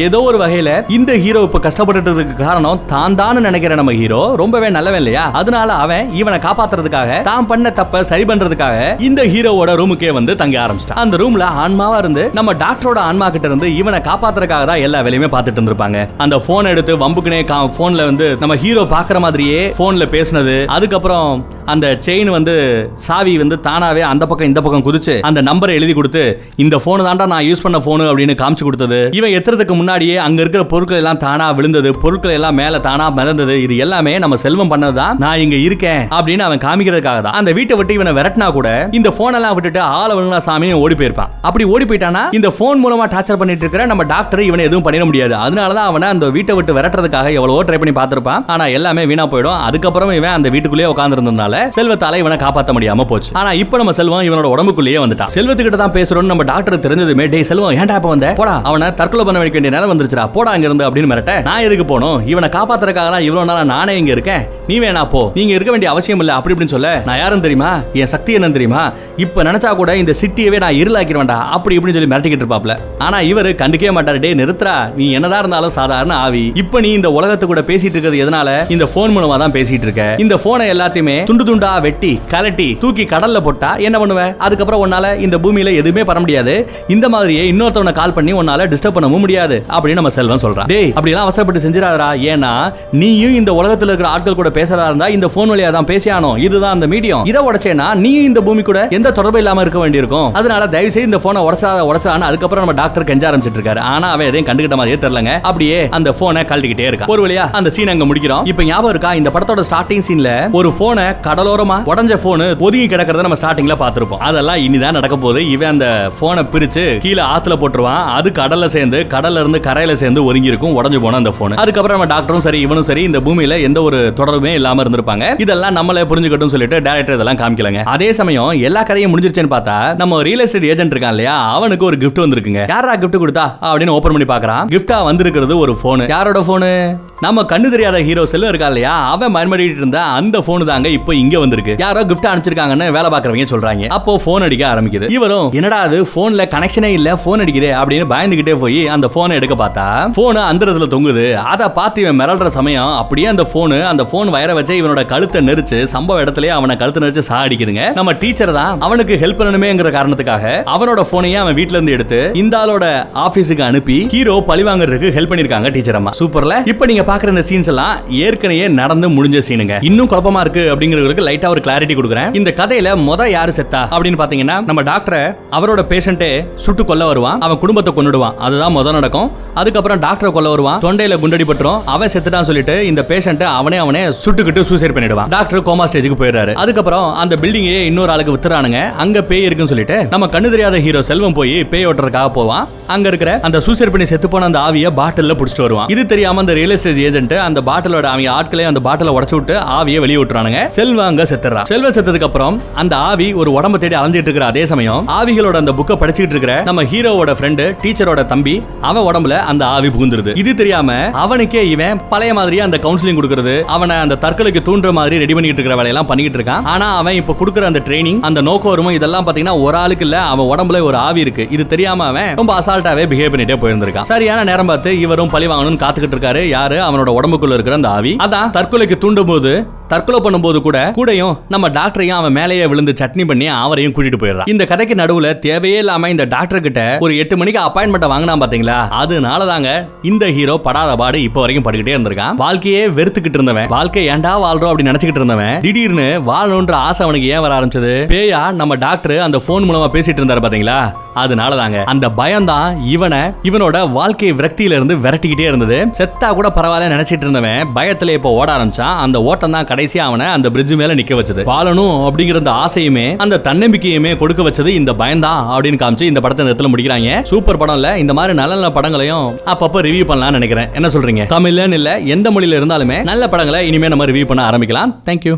ஏதோ ஒரு வகையில இந்த ஹீரோ இப்ப கஷ்டப்பட்டு இருக்க காரணம் தான் தான் நினைக்கிற நம்ம ஹீரோ ரொம்பவே நல்லவன் இல்லையா, அதனால அவன் இவனை காப்பாத்துறதுக்காக தான் பண்ண தப்ப சரி பண்றதுக்காக இந்த ஹீரோவோட ரூமுக்கே வந்து தங்க ஆரம்பிச்சிட்டான். அந்த ரூம்ல ஆன்மாவா இருந்து நம்ம டாக்டரோட ஆன்மா கிட்ட இருந்து இவனை காப்பாத்துறதுக்காக தான் எல்லா வேலையுமே பார்த்துட்டு இருந்திருப்பாங்க. அந்த போன் எடுத்து வம்புக்குனே போன்ல வந்து நம்ம ஹீரோ பாக்குற மாதிரியே போன்ல பேசினது, அதுக்கப்புறம் அந்த செயின் வந்து சாவி வந்து தானாவே அந்த பக்கம் இந்த பக்கம் குதிச்சு அந்த நம்பரை எழுதி கொடுத்து இந்த போன் தான்டா நான் யூஸ் பண்ண போன் அப்படின்னு காமிச்சு கொடுத்தது, இவன் எத்துறதுக்கு முன்னாடியே அங்க இருக்கிற பொருட்கள் எல்லாம் தானா விழுந்தது, பொருட்கள் எல்லாம் மேல தானா மிதந்தது, இது எல்லாமே நம்ம செல்வம் பண்ணதுதான், நான் இங்க இருக்கேன் அப்படின்னு அவன் காமிக்கிறதுக்காக தான். அந்த வீட்டை விட்டு இவனை விரட்டினா கூட இந்த போன் எல்லாம் விட்டுட்டு ஆள விழுந்தா சாமி ஓடி போயிருப்பான். அப்படி ஓடி போயிட்டானா இந்த போன் மூலமா டார்ச்சர் பண்ணிட்டு இருக்கிற நம்ம டாக்டர் இவனை எதுவும் பண்ணிட முடியாது. அதனாலதான் அவனை அந்த வீட்டை விட்டு விரட்டுறதுக்காக எவ்வளவோ ட்ரை பண்ணி பார்த்திருப்பான். ஆனா எல்லாமே வீணா போயிடும். அதுக்கப்புறம் இவன் அந்த வீட்டுக்குள்ளேயே உட்கார்ந்து இருந்ததுனால செல்வத்தால இவனை காப்பாற்ற முடியாம போச்சு. ஆனா இப்போ நம்ம செல்வம் இவனோட உடம்புக்குள்ளேயே வந்துட்டான். செல்வத்துக்கிட்ட தான் பேசுறோம்னு நம்ம டாக்டர் தெரிஞ்சதுமே டேய் செல்வம் ஏன்டா இப்ப வந்த, போடா அவனை தற்கொலை பண்ண வைக்க வேண்டிய நேரம் வந்துருச்சுடா, போடா அங்க இருந்து அப்படின்னு மிரட்ட, நான் எதுக்கு போகணும், இவனை காப்பாத்துறதுக்காக தான் இவ்வளவு நாளா நானே இங்க இருக்கேன், நீ வேணா போ, நீங்க இருக்க வேண்டிய அவசியம் இல்ல அப்படி இப்படின்னு சொல்ல, நான் யாரும் தெரியுமா, என் சக்தி என்னன்னு தெரியுமா, இப்ப நினைச்சா கூட இந்த சிட்டியவே நான் இருளாக்கிடுவேன்டா அப்படி இப்படின்னு சொல்லி மிரட்டிக்கிட்டு இருப்பாப்ல. ஆனா இவரு கண்டுக்கவே மாட்டாரு. டே நிறுத்துறா, நீ என்னதான் இருந்தாலும் சாதாரண ஆவி, இப்ப நீ இந்த உலகத்து கூட பேசிட்டு இருக்கிறது எதனால, இந்த போன் மூலமா தான் பேசிட்டு இருக்க, இந்த போனை எல்லாத்தையுமே துண்டு துண்டா வெட்டி கலட்டி தூக்கி கடல்ல போட்டா என்ன பண்ணுவ, அதுக்கப்புறம் உன்னால இந்த பூமியில எதுவுமே பண்ண முடியாது, இந்த மாதிரியே இன்னொருத்தவனை கால் பண்ணி உன்னால டிஸ்டர்ப் பண்ணவும் முடியாது அப்படின்னு நம்ம செல்வம் சொல்றான். டேய் அப்படி எல்லாம் அவசரப்பட்டு செஞ்சிராதடா, ஏன்னா நீயும் இந்த உலகத்துல இருக்கிற ஆட்கள் கூட பேசுறதா இருந்தா இந்த போன் வழியா தான் பேசியானோ, இதுதான் அந்த மீடியம், இதை உடைச்சேனா நீ இந்த பூமி கூட எந்த தொடர்பு இல்லாம இருக்க வேண்டியிருக்கும், அதனால தயவு செய்து இந்த போனை உடைச்சான்னு அதுக்கப்புறம் நம்ம டாக்டர் கெஞ்ச ஆரம்பிச்சிட்டு இருக்காரு. ஆனா அவன் எதையும் கண்டுகிட்ட மாதிரியே தெரியலங்க. அப்படியே அந்த போனை கழட்டிக்கிட்டே இருக்கா. ஒரு வழியா அந்த சீன் அங்க முடிக்கிறோம். இப்ப ஞாபகம் இருக்கா இந்த படத்தோட ஸ்டார்டிங் சீன்ல ஒரு போனை கடலோரமா உடைஞ்ச போன் ஒதுங்கி கிடக்கிறத நம்ம ஸ்டார்டிங்ல பார்த்திருப்போம். அதெல்லாம் இனிதான் நடக்க போகுது. இவன் அந்த போனை பிரிச்சு கீழே ஆத்துல போட்டுருவான். அது கடல்ல சேர்ந்து கடல்ல இருந்து கரையில சேர்ந்து ஒதுங்கி இருக்கும் உடைஞ்சு போன அந்த போன். அதுக்கப்புறம் நம்ம டாக்டரும் சரி இவனும் சரி இந்த பூமியில எந்த ஒரு தொடர்புமே இல்லாம இருந்திருப்பாங்க. இதெல்லாம் நம்மளே புரிஞ்சுக்கட்டும் சொல்லிட்டு டைரக்டர் இதெல்லாம் காமிக்கலங்க. அதே சமயம் எல்லா கதையும் முடிஞ்சிருச்சுன்னு பார்த்தா நம்ம ரியல் எஸ்டேட் ஏஜென்ட் இருக்கான் இல்லையா, அவனுக்கு ஒரு கிஃப்ட் வந்திருக்குங்க. யாரா கிஃப்ட் கொடுத்தா அப்படின்னு ஓபன் பண்ணி பார்க்கறான். கிஃப்டா வந்திருக்கிறது ஒரு போன். யாரோட போன்? நம்ம கண்ணு தெரியாத ஹீரோ செல்வம் இருக்கா இல்லையா, அவன் பயன்படுத்திட்டு இருந்த அந்த போன் தாங்க இப்போ இங்க வந்திருக்கு. யாரோ கிஃப்ட் அனுப்பிச்சிருக்காங்கன்னு வேலை பாக்குறவங்க சொல்றாங்க. அப்போ போன் அடிக்க ஆரம்பிக்குது. இவரும் என்னடா அது போன்ல கனெக்ஷனே இல்ல, போன் அடிக்குது அப்படின்னு பயந்துகிட்டே போய் அந்த போனை எடுக்க பார்த்தா போன் அந்தரத்துல தொங்குது. அதை பார்த்து இவன் மிரள்ற சமயம் அப்படியே அந்த போன் வயரை வச்சு இவனோட கழுத்தை நெரிச்சு சம்பவ இடத்துலயே அவனை கழுத்தை நெரிச்சு சாடிக்குதுங்க. நம்ம டீச்சர் தான் அவனுக்கு ஹெல்ப் பண்ணணுமேங்கிற காரணத்துக்காக அவனோட போனையே அவன் வீட்ல இருந்து எடுத்து இந்த ஆளோட ஆபீஸுக்கு அனுப்பி ஹீரோ பழி வாங்குறதுக்கு ஹெல்ப் பண்ணிருக்காங்க டீச்சர் அம்மா. சூப்பர்ல. இப்போ நீங்க பாக்குற இந்த சீன்ஸ் எல்லாம் ஏற்கனவே நடந்து முடிஞ்ச சீனுங்க. இன்னும் குழப்பமா இருக்கு அப்படிங்கிறதுக்கு லைட்டா ஒரு கிளாரிட்டி கொடுக்குறேன். இந்த கதையில முத யாரு செத்தா அப்படின்னு பாத்தீங்கன்னா நம்ம டாக்டர் அவரோட பேஷண்டே சுட்டு கொல்ல வருவான், அவன் குடும்பத்தை கொன்னுடுவான். அதுதான் முத நடக்கும். அதுக்கப்புறம் டாக்டரை கொல்ல வருவான், தொண்டையில குண்டடி பட்டுரும், அவன் செத்துட்டான்னு சொல்லிட்டு இந்த பேஷண்ட் அவனே சுட்டுக்கிட்டு சூசைட் பண்ணிடுவான். டாக்டர் கோமா ஸ்டேஜுக்கு போயிடுறாரு. அதுக்கப்புறம் அந்த பில்டிங்கே இன்னொரு ஆளுக்கு வித்துறானுங்க. அங்க பேய் இருக்குன்னு சொல்லிட்டு நம்ம கண்ணு தெரியாத ஹீரோ செல்வம் போய் பேய் ஓட்டுறதுக்காக போவான். அங்க இருக்கிற அந்த சூசைட் பண்ணி செத்து போன அந்த ஆவிய பாட்டில்ல புடிச்சிட்டு வருவான். இது தெரியாம அந்த ரியல் எஸ்டேட் ஏஜென்ட் அந்த பாட்டிலோட அவங்க ஆட்களே அந்த பாட்டில உடைச்சு விட்டு ஆவியை வெளியே விட்டுறானுங்க. செல்வம் அங்க செத்துறான். செல்வம் செத்ததுக்கு அப்புறம் அந்த ஆவி ஒரு உடம்ப தேடி அலைஞ்சிட்டு இருக்கிற அதே சமயம் ஆவிகளோட அந்த புக்கை படிச்சுட்டு இருக்கிற நம்ம ஹீரோவோட ஃப்ரெண்டு டீச்சரோட தம்பி அவன் உடம்புல அந்த ஆவி புகுந்துருது. இது தெரியாம அவனுக்கே இவன் பழைய மாதிரியே அந்த கவுன்சிலிங் கொடுக்கறது, அவனை அந்த தற்கொலைக்கு தூண்டுற மாதிரி ரெடி பண்ணிட்டு இருக்கிற வேலையெல்லாம் பண்ணிட்டு இருக்கான். ஆனா அவன் இப்ப கொடுக்குற அந்த ட்ரைனிங் அந்த நோக்கோருமோ இதெல்லாம் பாத்தீங்கன்னா ஒரு ஆளுக்கு இல்ல, அவன் உடம்புல ஒரு ஆவி இருக்கு. இது தெரியாம அவன் ரொம்ப அசால்ட்டாவே பிஹேவ் பண்ணிட்டே போயிருந்திருக்கான். சரியான நேரம் பார்த்து இவரும் பழி வாங்கணும்னு காத்துக்கிட்டு இருக்காரு. யாரு? அவனோட உடம்புக்குள்ள இருக்கிற அந்த ஆவி. அதான் தற்கொலைக்கு தூண்டும் போது தற்கொலை பண்ணும்போது கூடயும் நம்ம டாக்டரையும் அவன் மேலேயே விழுந்து சட்னி பண்ணி அவரையும் கூட்டிட்டு போயிடுறான். இந்த கதைக்கு நடுவுல தேவையே இல்லாம இந்த டாக்டர் கிட்ட ஒரு 8 மணிக்கு அப்பாயின்மெண்ட் வாங்கினா பாத்தீங்களா, அதனால தாங்க இந்த ஹீரோ படாத பாடு இப்ப வரைக்கும் படுக்கிட்டே இருந்திருக்கான். வாழ்க்கையே வெறுத்துக்கிட்டு இருந்தவன், வாழ்க்கை ஏன்டா வாழ்றோம் அப்படி நினைச்சுக்கிட்டு இருந்தவன் திடீர்னு வாழணும்ன்ற ஆசை அவனுக்கு ஏன் வர ஆரம்பிச்சது? பேயா நம்ம டாக்டர் அந்த போன் மூலமா பேசிட்டு இருந்தாரு பாத்தீங்களா, அதனால தாங்க. அந்த பயம் தான் இவனோட வாழ்க்கை விரக்தியில இருந்து விரட்டிக்கிட்டே இருந்தது. செத்தா கூட பரவாயில்ல நினைச்சிட்டு இருந்தவன் பயத்துல இப்ப ஓட ஆரம்பிச்சான். அந்த ஓட்டம் தான் கடைசியா அவனை அந்த பிரிட்ஜ் மேல நிக்க வச்சது. வாழணும் அப்படிங்கிற அந்த ஆசையுமே அந்த தன்னம்பிக்கையுமே கொடுக்க வச்சது இந்த பயம் தான் அப்படின்னு காமிச்சு இந்த படத்தை நேரத்துல முடிக்கிறாங்க. சூப்பர் படம் இல்ல? இந்த மாதிரி நல்ல நல்ல படங்களையும் அப்பப்ப ரிவ்யூ பண்ணலாம்னு நினைக்கிறேன். என்ன சொல்றீங்க? தமிழ்ல இல்ல எந்த மொழியில இருந்தாலுமே நல்ல படங்களை இனிமே நம்ம ரிவ்யூ பண்ண ஆரம்பிக்கலாம். தேங்க்யூ.